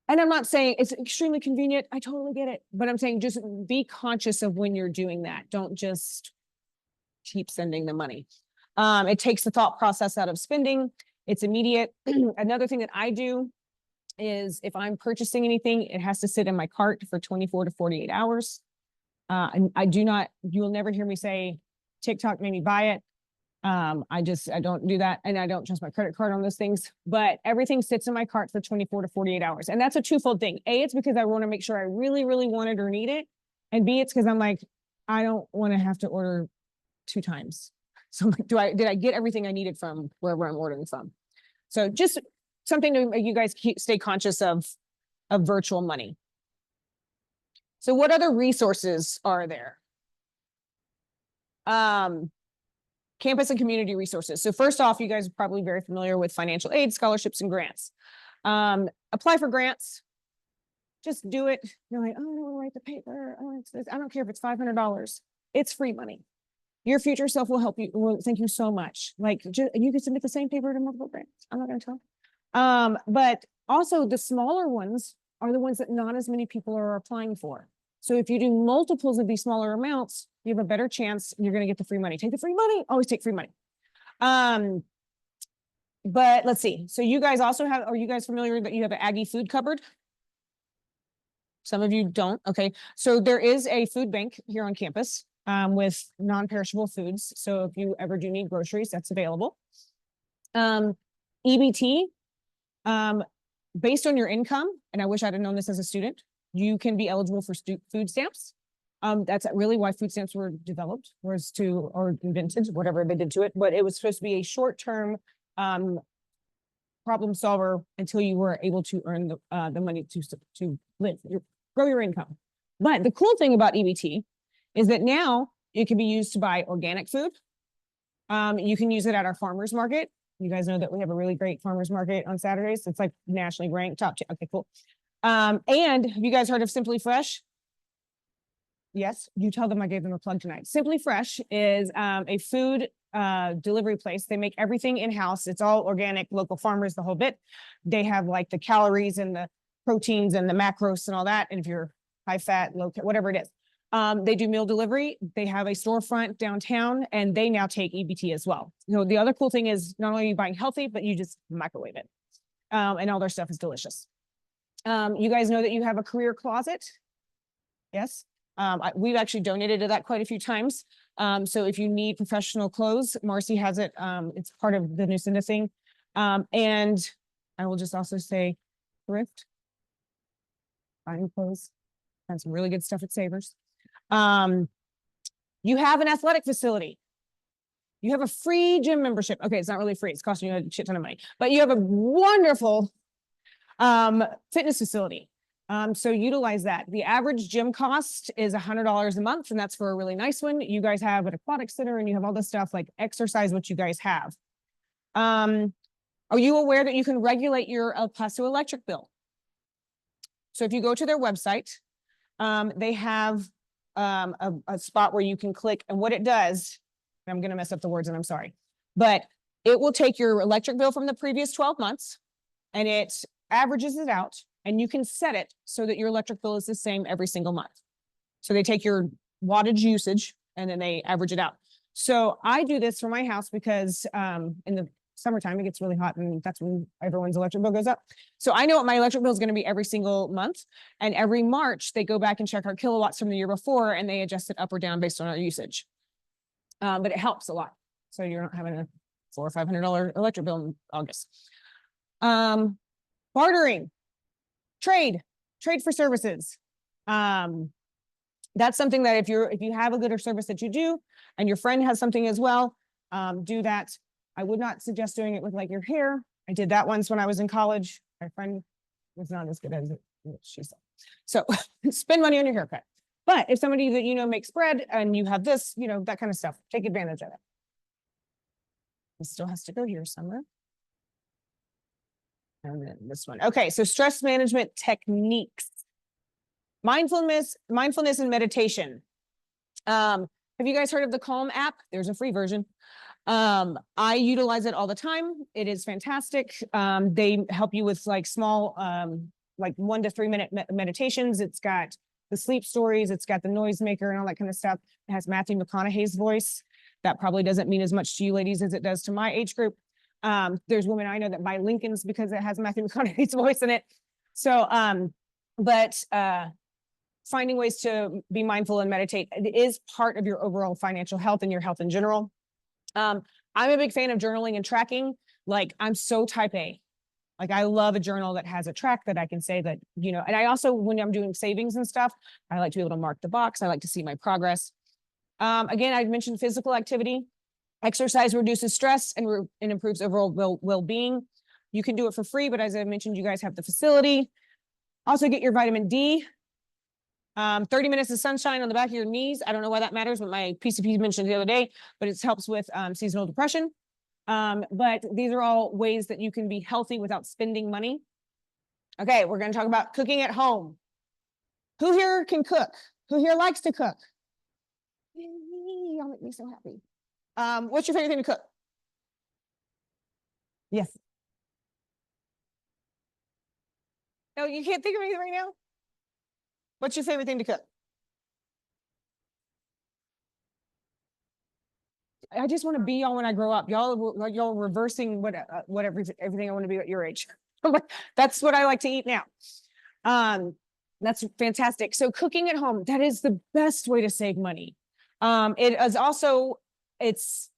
I'm not saying it's extremely convenient. I totally get it. But I'm saying just be conscious of when you're doing that. Don't just keep sending the money. It takes the thought process out of spending. It's immediate. Another thing that I do is if I'm purchasing anything, it has to sit in my cart for 24 to 48 hours. And you'll never hear me say TikTok made me buy it. I don't do that. And I don't trust my credit card on those things, but everything sits in my cart for 24 to 48 hours. And that's a twofold thing. A, it's because I want to make sure I really, really want it or need it. And B, it's because I'm like, I don't want to have to order 2 times. So I'm like, did I get everything I needed from wherever I'm ordering from? So just something to make you guys stay conscious of virtual money. So what other resources are there? Campus and community resources. So first off, you guys are probably very familiar with financial aid, scholarships, and grants. Apply for grants. Just do it. You're like, oh, I don't want to write the paper. Oh, I don't care if it's $500. It's free money. Your future self will help you. Well, thank you so much. Like, you can submit the same paper to multiple grants. I'm not going to tell. But also the smaller ones are the ones that not as many people are applying for. So if you do multiples of these smaller amounts, you have a better chance you're going to get the free money. Take the free money. Always take free money. But let's see. So you guys also are you guys familiar that you have an Aggie food cupboard? Some of you don't. Okay. So there is a food bank here on campus with non-perishable foods. So if you ever do need groceries, that's available. EBT, based on your income, and I wish I'd have known this as a student, you can be eligible for food stamps. That's really why food stamps were developed, or invented, whatever they did to it. But it was supposed to be a short-term problem solver until you were able to earn the money to grow your income. But the cool thing about EBT is that now it can be used to buy organic food. You can use it at our farmers market. You guys know that we have a really great farmers market on Saturdays. It's like nationally ranked top 10. Okay, cool. And have you guys heard of Simply Fresh? Yes, you tell them I gave them a plug tonight. Simply Fresh is a food delivery place. They make everything in-house. It's all organic, local farmers, the whole bit. They have like the calories and the proteins and the macros and all that. And if you're high fat, low, whatever it is. They do meal delivery. They have a storefront downtown, and they now take EBT as well. So the other cool thing is not only are you buying healthy, but you just microwave it. And all their stuff is delicious. You guys know that you have a career closet. Yes. We've actually donated to that quite a few times. So if you need professional clothes, Marcy has it. It's part of the new Cinda thing. And I will just also say thrift, buying clothes, and some really good stuff at Savers. You have an athletic facility. You have a free gym membership. Okay, it's not really free. It's costing you a shit ton of money, but you have a wonderful fitness facility. So utilize that. The average gym cost is $100 a month, and that's for a really nice one. You guys have an aquatic center, and you have all this stuff, like exercise what you guys have. Are you aware that you can regulate your El Paso electric bill? So if you go to their website, they have a spot where you can click, and what it does, I'm going to mess up the words and I'm sorry, but it will take your electric bill from the previous 12 months and it averages it out, and you can set it so that your electric bill is the same every single month. So they take your wattage usage and then they average it out. So I do this for my house because in the summertime, it gets really hot, and that's when everyone's electric bill goes up. So I know what my electric bill is going to be every single month. And every March, they go back and check our kilowatts from the year before, and they adjust it up or down based on our usage. But it helps a lot. So you're not having a $400 or $500 electric bill in August. Bartering, trade for services. That's something that if you have a good or service that you do, and your friend has something as well, do that. I would not suggest doing it with like your hair. I did that once when I was in college. My friend was not as good as she said. So spend money on your haircut. But if somebody that you know makes bread and you have this, you know, that kind of stuff, take advantage of it. It still has to go here somewhere. And then this one. Okay, so stress management techniques. Mindfulness and meditation. Have you guys heard of the Calm app? There's a free version. I utilize it all the time. It is fantastic. They help you with like small, like 1 to 3 minute meditations. It's got the sleep stories. It's got the noisemaker and all that kind of stuff. It has Matthew McConaughey's voice. That probably doesn't mean as much to you ladies as it does to my age group. There's women I know that buy Lincolns because it has Matthew McConaughey's voice in it. So, finding ways to be mindful and meditate, it is part of your overall financial health and your health in general. I'm a big fan of journaling and tracking. Like, I'm so type A. Like, I love a journal that has a track that I can say that, you know, and I also, when I'm doing savings and stuff, I like to be able to mark the box. I like to see my progress. Again, I mentioned physical activity. Exercise reduces stress and improves overall well-being. You can do it for free, but as I mentioned, you guys have the facility. Also get your vitamin D. 30 minutes of sunshine on the back of your knees. I don't know why that matters, but my PCP mentioned the other day, but it helps with seasonal depression. But these are all ways that you can be healthy without spending money. Okay, we're going to talk about cooking at home. Who here can cook? Who here likes to cook? Y'all make me so happy. What's your favorite thing to cook? Yes. No, you can't think of anything right now? What's your favorite thing to cook? I just want to be y'all when I grow up. Y'all reversing everything I want to be at your age. That's what I like to eat now. That's fantastic. So cooking at home, that is the best way to save money. It is also, it's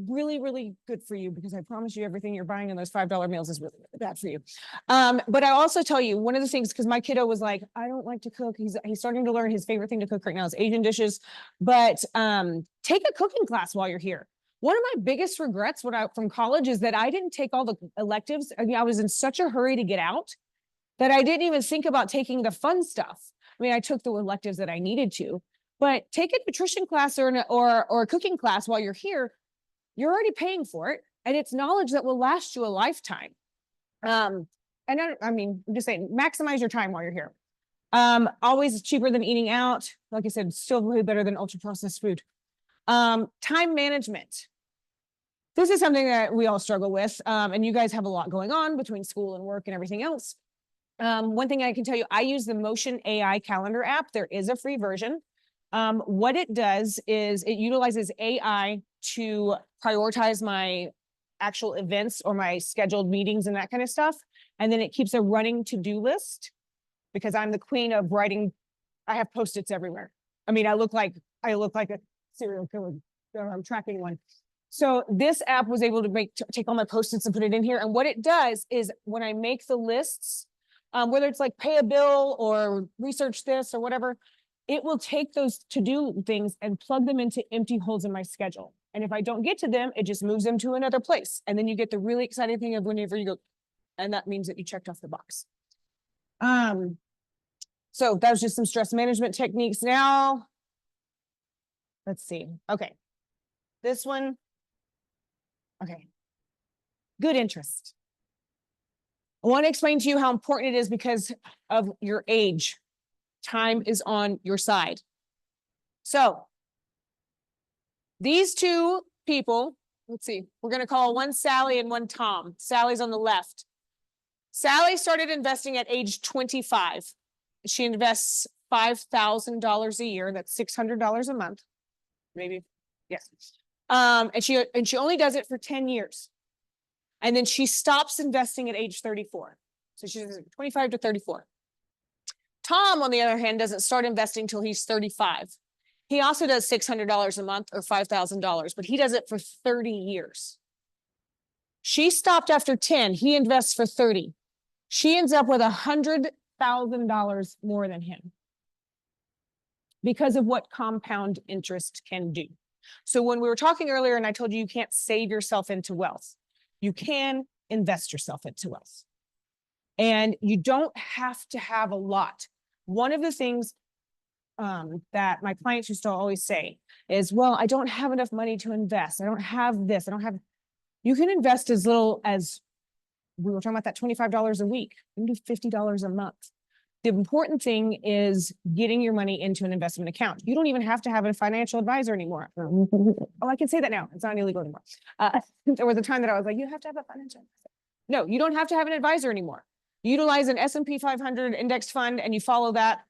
really, really good for you, because I promise you everything you're buying in those $5 meals is really, really bad for you. But I also tell you, one of the things, because my kiddo was like, I don't like to cook. He's starting to learn his favorite thing to cook right now is Asian dishes. But take a cooking class while you're here. One of my biggest regrets from college is that I didn't take all the electives. I mean, I was in such a hurry to get out that I didn't even think about taking the fun stuff. I mean, I took the electives that I needed to, but take a nutrition class or a cooking class while you're here. You're already paying for it, and it's knowledge that will last you a lifetime. And I mean, I'm just saying, maximize your time while you're here. Always cheaper than eating out. Like I said, still way better than ultra processed food. Time management. This is something that we all struggle with, and you guys have a lot going on between school and work and everything else. One thing I can tell you, I use the Motion AI calendar app. There is a free version. What it does is it utilizes AI to prioritize my actual events or my scheduled meetings and that kind of stuff. And then it keeps a running to-do list because I'm the queen of writing. I have Post-its everywhere. I mean, I look like a serial killer. I'm tracking one. So this app was able to take all my Post-its and put it in here. And what it does is when I make the lists, whether it's like pay a bill or research this or whatever, it will take those to-do things and plug them into empty holes in my schedule. And if I don't get to them, it just moves them to another place. And then you get the really exciting thing of whenever you go, and that means that you checked off the box. So that was just some stress management techniques. Now, let's see. Okay. This one. Okay. Good interest. I want to explain to you how important it is because of your age. Time is on your side. So these two people, let's see, we're going to call one Sally and one Tom. Sally's on the left. Sally started investing at age 25. She invests $5,000 a year. That's $600 a month, maybe. Yes. And she only does it for 10 years. And then she stops investing at age 34. So she's 25 to 34. Tom, on the other hand, doesn't start investing till he's 35. He also does $600 a month or $5,000, but he does it for 30 years. She stopped after 10. He invests for 30. She ends up with $100,000 more than him because of what compound interest can do. So when we were talking earlier and I told you can't save yourself into wealth, you can invest yourself into wealth. And you don't have to have a lot. One of the things that my clients used to always say is, well, I don't have enough money to invest. I don't have this. I don't have. You can invest as little as, we were talking about that $25 a week. You can do $50 a month. The important thing is getting your money into an investment account. You don't even have to have a financial advisor anymore. Oh, I can say that now. It's not illegal anymore. There was a time that I was like, you have to have a financial advisor. No, you don't have to have an advisor anymore. Utilize an S&P 500 index fund and you follow that.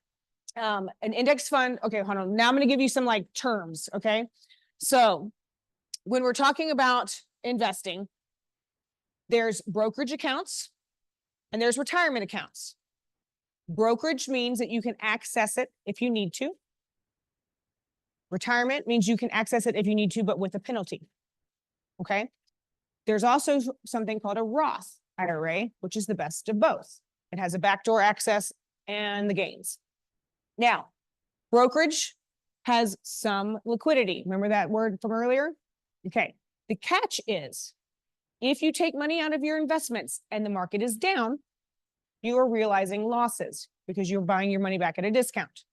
An index fund. Okay, hold on. Now I'm going to give you some like terms. Okay. So when we're talking about investing, there's brokerage accounts and there's retirement accounts. Brokerage means that you can access it if you need to. Retirement means you can access it if you need to, but with a penalty. Okay. There's also something called a Roth IRA, which is the best of both. It has a backdoor access and the gains. Now, brokerage has some liquidity. Remember that word from earlier? Okay. The catch is if you take money out of your investments and the market is down, you are realizing losses because you're buying your money back at a discount.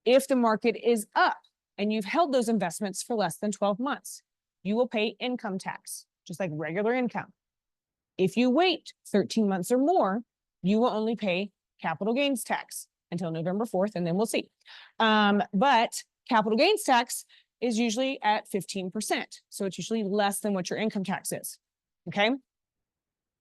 If the market is up and you've held those investments for less than 12 months, you will pay income tax, just like regular income. If you wait 13 months or more, you will only pay capital gains tax until November 4th, and then we'll see. But capital gains tax is usually at 15%. So it's usually less than what your income tax is, okay?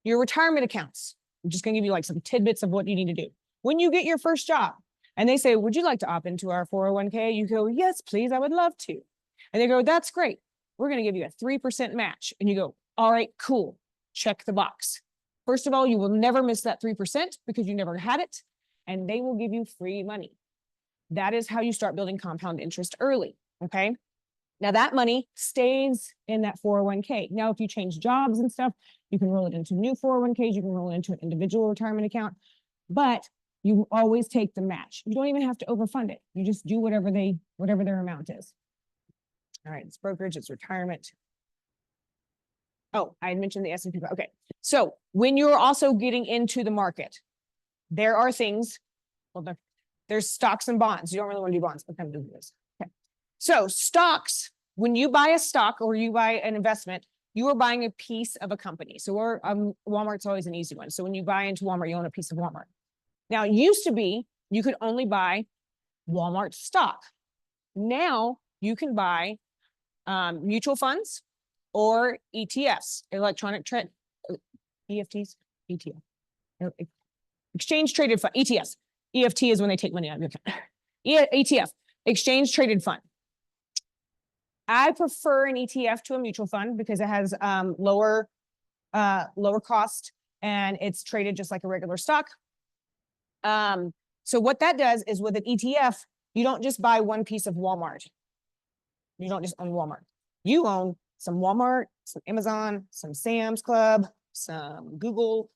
Your retirement accounts. I'm just going to give you like some tidbits of what you need to do. When you get your first job and they say, would you like to opt into our 401k? You go, yes, please, I would love to. And they go, that's great. We're going to give you a 3% match. And you go, all right, cool. Check the box. First of all, you will never miss that 3% because you never had it. And they will give you free money. That is how you start building compound interest early. Okay. Now that money stays in that 401k. Now, if you change jobs and stuff, you can roll it into new 401ks. You can roll it into an individual retirement account, but you always take the match. You don't even have to overfund it. You just do whatever their amount is. All right. It's brokerage, it's retirement. Oh, I had mentioned the S&P. Okay. So when you're also getting into the market, there are things, well, there's stocks and bonds. You don't really want to do bonds, but kind of do this. Okay. So stocks, when you buy a stock or you buy an investment, you are buying a piece of a company. So Walmart's always an easy one. So when you buy into Walmart, you own a piece of Walmart. Now, it used to be you could only buy Walmart stock. Now you can buy mutual funds or ETFs, electronic trade, EFTs, ETF, exchange traded fund, ETFs. EFT is when they take money out of your account. ETF, exchange traded fund. I prefer an ETF to a mutual fund because it has lower cost and it's traded just like a regular stock. So what that does is with an ETF, you don't just buy one piece of Walmart. You don't just own Walmart. You own some Walmart, some Amazon, some Sam's Club, some Google,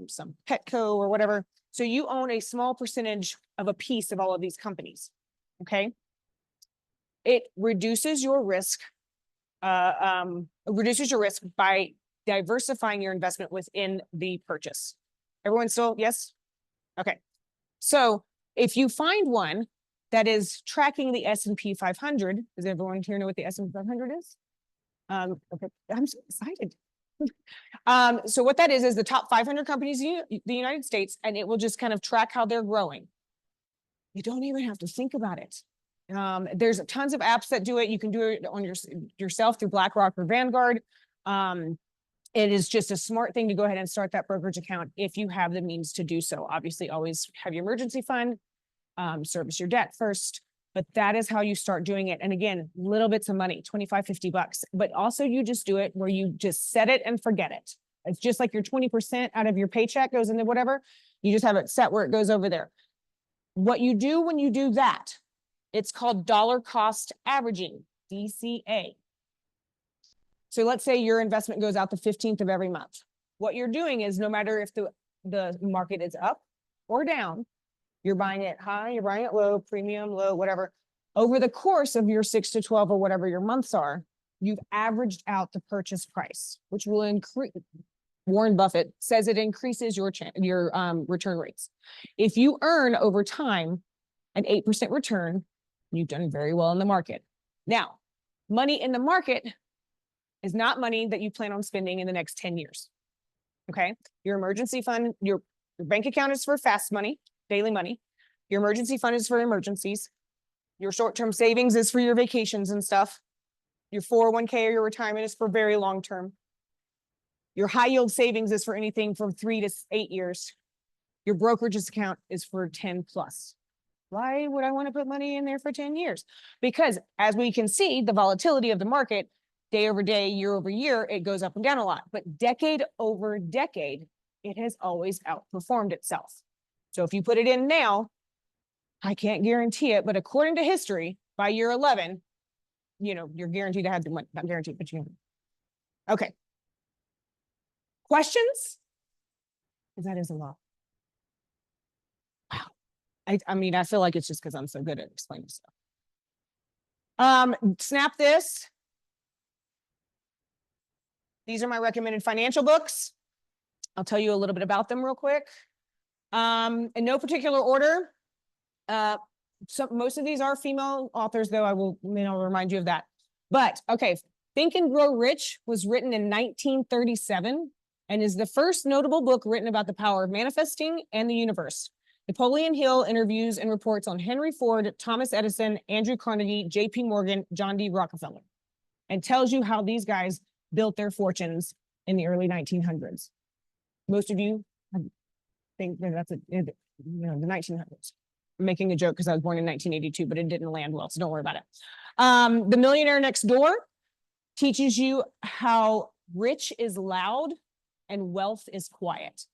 some Petco or whatever. So you own a small percentage of a piece of all of these companies, okay? It reduces your risk, by diversifying your investment within the purchase. Everyone still, yes? Okay. So if you find one that is tracking the S&P 500, does everyone here know what the S&P 500 is? Okay, I'm so excited. So what that is the top 500 companies in the United States, and it will just kind of track how they're growing. You don't even have to think about it. There's tons of apps that do it. You can do it on yourself through BlackRock or Vanguard. It is just a smart thing to go ahead and start that brokerage account if you have the means to do so. Obviously, always have your emergency fund, service your debt first, but that is how you start doing it. And again, little bits of money, 25, 50 bucks, but also you just do it where you just set it and forget it. It's just like your 20% out of your paycheck goes into whatever, you just have it set where it goes over there. What you do when you do that, it's called dollar cost averaging, DCA. So let's say your investment goes out the 15th of every month. What you're doing is no matter if the market is up or down, you're buying it high, you're buying it low, premium, low, whatever. Over the course of your 6 to 12 or whatever your months are, you've averaged out the purchase price, which will increase. Warren Buffett says it increases your return rates. If you earn over time an 8% return, you've done very well in the market. Now, money in the market is not money that you plan on spending in the next 10 years. Okay. Your emergency fund, your bank account is for fast money, daily money. Your emergency fund is for emergencies. Your short-term savings is for your vacations and stuff. Your 401k or your retirement is for very long term. Your high yield savings is for anything from 3 to 8 years. Your brokerage account is for 10 plus. Why would I want to put money in there for 10 years? Because as we can see, the volatility of the market, day over day, year over year, it goes up and down a lot. But decade over decade, it has always outperformed itself. So if you put it in now, I can't guarantee it, but according to history, by year 11, you're guaranteed to have the money. Not guaranteed, but you know. Okay. Questions? Because that is a lot. Wow. I mean, I feel like it's just because I'm so good at explaining stuff. Snap this. These are my recommended financial books. I'll tell you a little bit about them real quick. In no particular order. Most of these are female authors, though. I'll remind you of that. But okay, Think and Grow Rich was written in 1937 and is the first notable book written about the power of manifesting and the universe. Napoleon Hill interviews and reports on Henry Ford, Thomas Edison, Andrew Carnegie, J.P. Morgan, John D. Rockefeller, and tells you how these guys built their fortunes in the early 1900s. Most of you think that that's the 1900s. I'm making a joke because I was born in 1982, but it didn't land well, so don't worry about it. The Millionaire Next Door teaches you how rich is loud and wealth is quiet.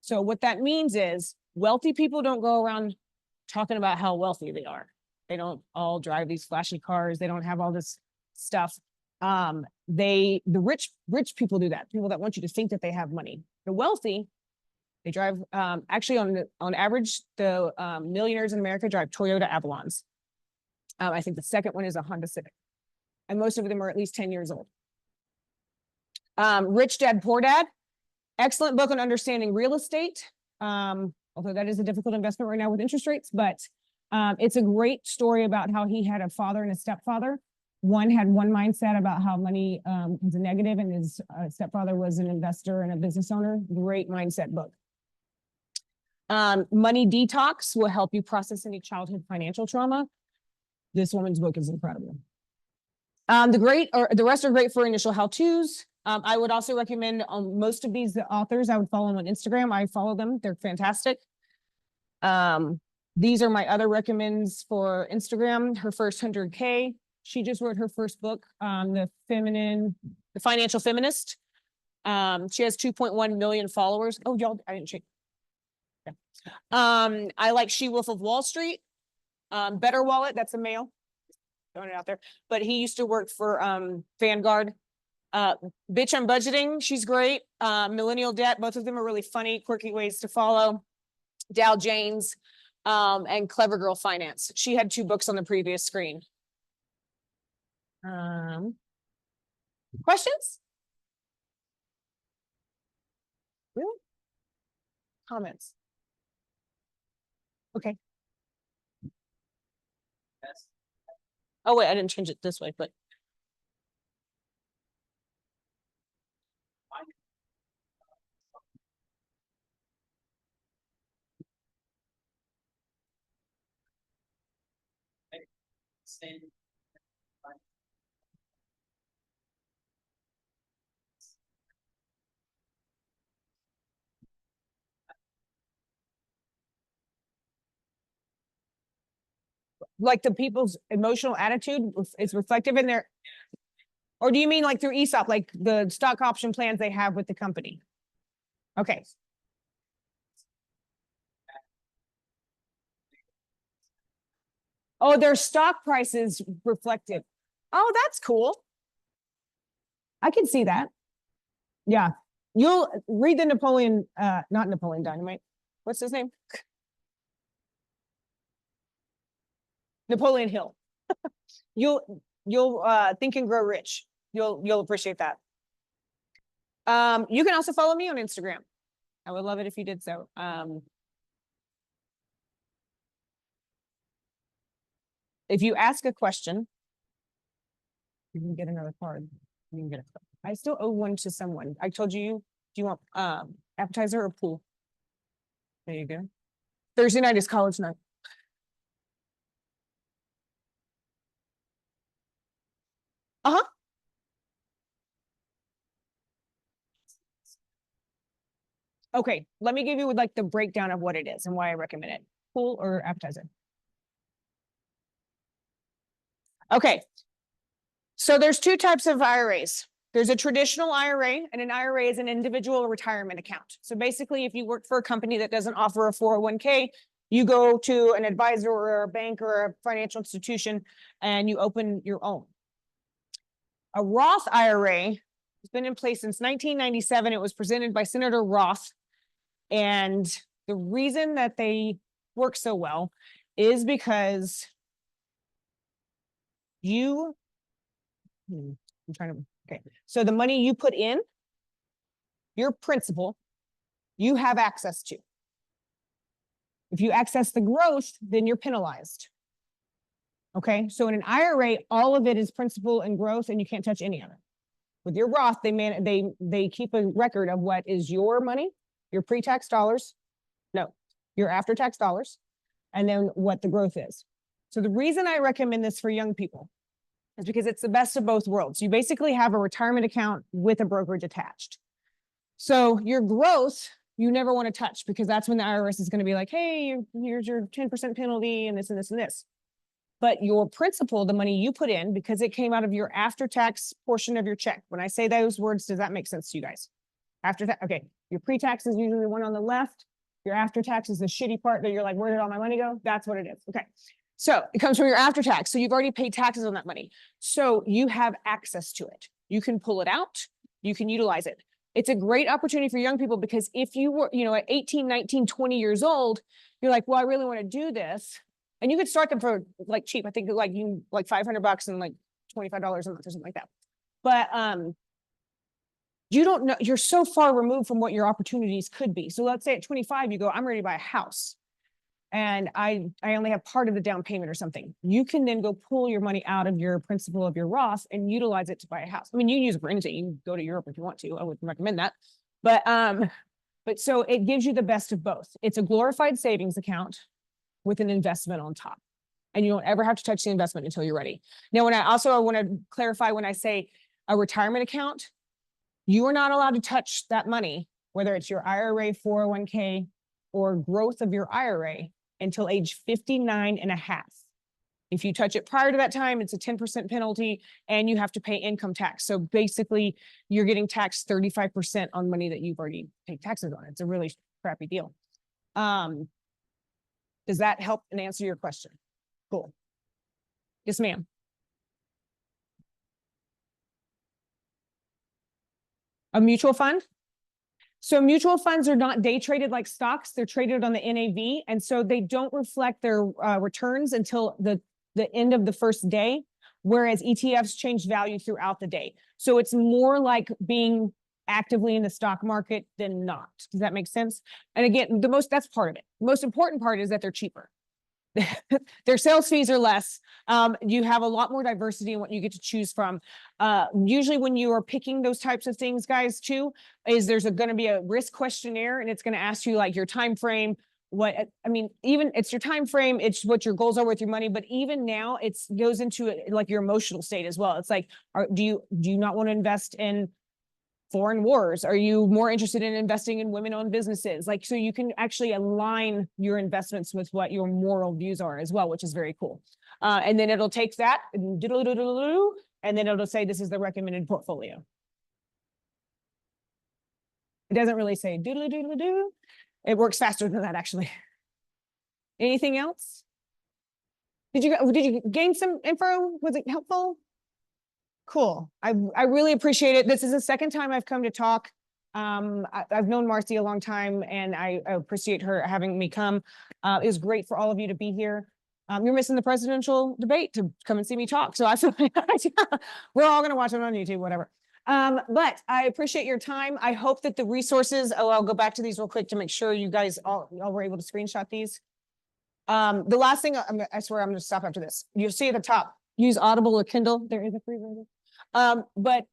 So what that means is wealthy people don't go around talking about how wealthy they are. They don't all drive these flashy cars. They don't have all this stuff. The rich people do that. People that want you to think that they have money. The wealthy, they drive, actually on average, the millionaires in America drive Toyota Avalons. I think the second one is a Honda Civic. And most of them are at least 10 years old. Rich Dad, Poor Dad. Excellent book on understanding real estate. Although that is a difficult investment right now with interest rates, but it's a great story about how he had a father and a stepfather. One had one mindset about how money was a negative, and his stepfather was an investor and a business owner. Great mindset book. Money Detox will help you process any childhood financial trauma. This woman's book is incredible. The rest are great for initial how-tos. I would also recommend most of these authors, I would follow them on Instagram. I follow them. They're fantastic. These are my other recommends for Instagram. Her first 100K. She just wrote her first book, The Financial Feminist. She has 2.1 million followers. Oh, y'all, I didn't check. Yeah. I like She Wolf of Wall Street. Better Wallet, that's a male. Throwing it out there. But he used to work for Vanguard. Bitch I'm Budgeting, she's great. Millennial Debt, both of them are really funny, quirky ways to follow. Dow Janes, and Clever Girl Finance. She had 2 books on the previous screen. Questions? Really? Comments? Okay. Yes. Oh wait, I didn't change it this way, but like the people's emotional attitude is reflective in their, or do you mean like through ESOP, like the stock option plans they have with the company? Okay. Oh, their stock prices reflective. Oh, that's cool. I can see that. Yeah. You'll read the Napoleon, not Napoleon Dynamite. What's his name? Napoleon Hill. You'll Think and Grow Rich. You'll appreciate that. You can also follow me on Instagram. I would love it if you did so. If you ask a question, you can get another card. You can get a card. I still owe one to someone. I told you, do you want appetizer or pool? There you go. Thursday night is college night. Uh-huh. Okay, let me give you like the breakdown of what it is and why I recommend it. Pool or appetizer? Okay. So there's 2 types of IRAs. There's a traditional IRA, and an IRA is an individual retirement account. So basically, if you work for a company that doesn't offer a 401k, you go to an advisor or a bank or a financial institution and you open your own. A Roth IRA has been in place since 1997. It was presented by Senator Roth. And the reason that they work so well is because I'm trying to, okay. So the money you put in, your principal, you have access to. If you access the growth, then you're penalized. Okay, so in an IRA, all of it is principal and growth, and you can't touch any of it. With your Roth, they keep a record of what is your money, your pre-tax dollars, no, your after-tax dollars, and then what the growth is. So the reason I recommend this for young people is because it's the best of both worlds. You basically have a retirement account with a brokerage attached. So your growth, you never want to touch, because that's when the IRS is going to be like, hey, here's your 10% penalty and this and this and this. But your principal, the money you put in, because it came out of your after-tax portion of your check. When I say those words, does that make sense to you guys? After that, okay. Your pre-tax is usually the one on the left. Your after-tax is the shitty part that you're like, where did all my money go? That's what it is. Okay. So it comes from your after-tax. So you've already paid taxes on that money. So you have access to it. You can pull it out. You can utilize it. It's a great opportunity for young people, because if you were, at 18, 19, 20 years old, you're like, well, I really want to do this. And you could start them for like cheap. I think like $500 and like $25 a month or something like that. But you don't know, you're so far removed from what your opportunities could be. So let's say at 25, you go, I'm ready to buy a house. And I only have part of the down payment or something. You can then go pull your money out of your principal of your Roth and utilize it to buy a house. I mean, you can use it for anything. You can go to Europe if you want to. I wouldn't recommend that. But so it gives you the best of both. It's a glorified savings account with an investment on top. and you don't ever have to touch the investment until you're ready. Now, I want to clarify when I say a retirement account, you are not allowed to touch that money, whether it's your IRA, 401k, or growth of your IRA until age 59 and a half. If you touch it prior to that time, it's a 10% penalty and you have to pay income tax. So basically you're getting taxed 35% on money that you've already paid taxes on. It's a really crappy deal. Does that help and answer your question? Cool. Yes, ma'am. A mutual fund? So mutual funds are not day traded like stocks. They're traded on the NAV. And so they don't reflect their returns until the end of the first day, whereas ETFs change value throughout the day. So it's more like being actively in the stock market than not. Does that make sense? And again, that's part of it. The most important part is that they're cheaper. Their sales fees are less. You have a lot more diversity in what you get to choose from. Usually when you are picking those types of things, guys, too, is there's going to be a risk questionnaire and it's going to ask you like your time frame. Even it's your time frame, it's what your goals are with your money, but even now it goes into like your emotional state as well. It's like, do you not want to invest in foreign wars? Are you more interested in investing in women-owned businesses? Like, so you can actually align your investments with what your moral views are as well, which is very cool. And then it'll take that and then it'll say, this is the recommended portfolio. It doesn't really say doodle doodle doo. It works faster than that, actually. Anything else? Did you gain some info? Was it helpful? Cool. I really appreciate it. This is the second time I've come to talk. I've known Marcy a long time, and I appreciate her having me come. It was great for all of you to be here. You're missing the presidential debate to come and see me talk. So I feel like we're all going to watch it on YouTube, whatever. But I appreciate your time. I hope that the resources, I'll go back to these real quick to make sure you guys all were able to screenshot these. The last thing, I swear I'm going to stop after this. You'll see at the top, use Audible or Kindle. There is a free version. But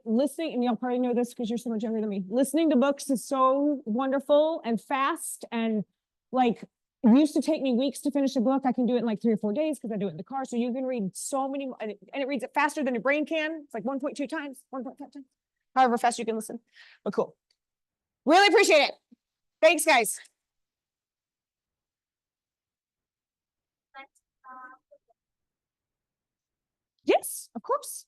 listening, and y'all probably know this because you're so much younger than me, listening to books is so wonderful and fast, and like it used to take me weeks to finish a book. I can do it in like 3 or 4 days because I do it in the car. So you can read so many, and it reads it faster than your brain can. It's like 1.2 times, 1.5 times, however fast you can listen. But cool. Really appreciate it. Thanks, guys. Yes, of course.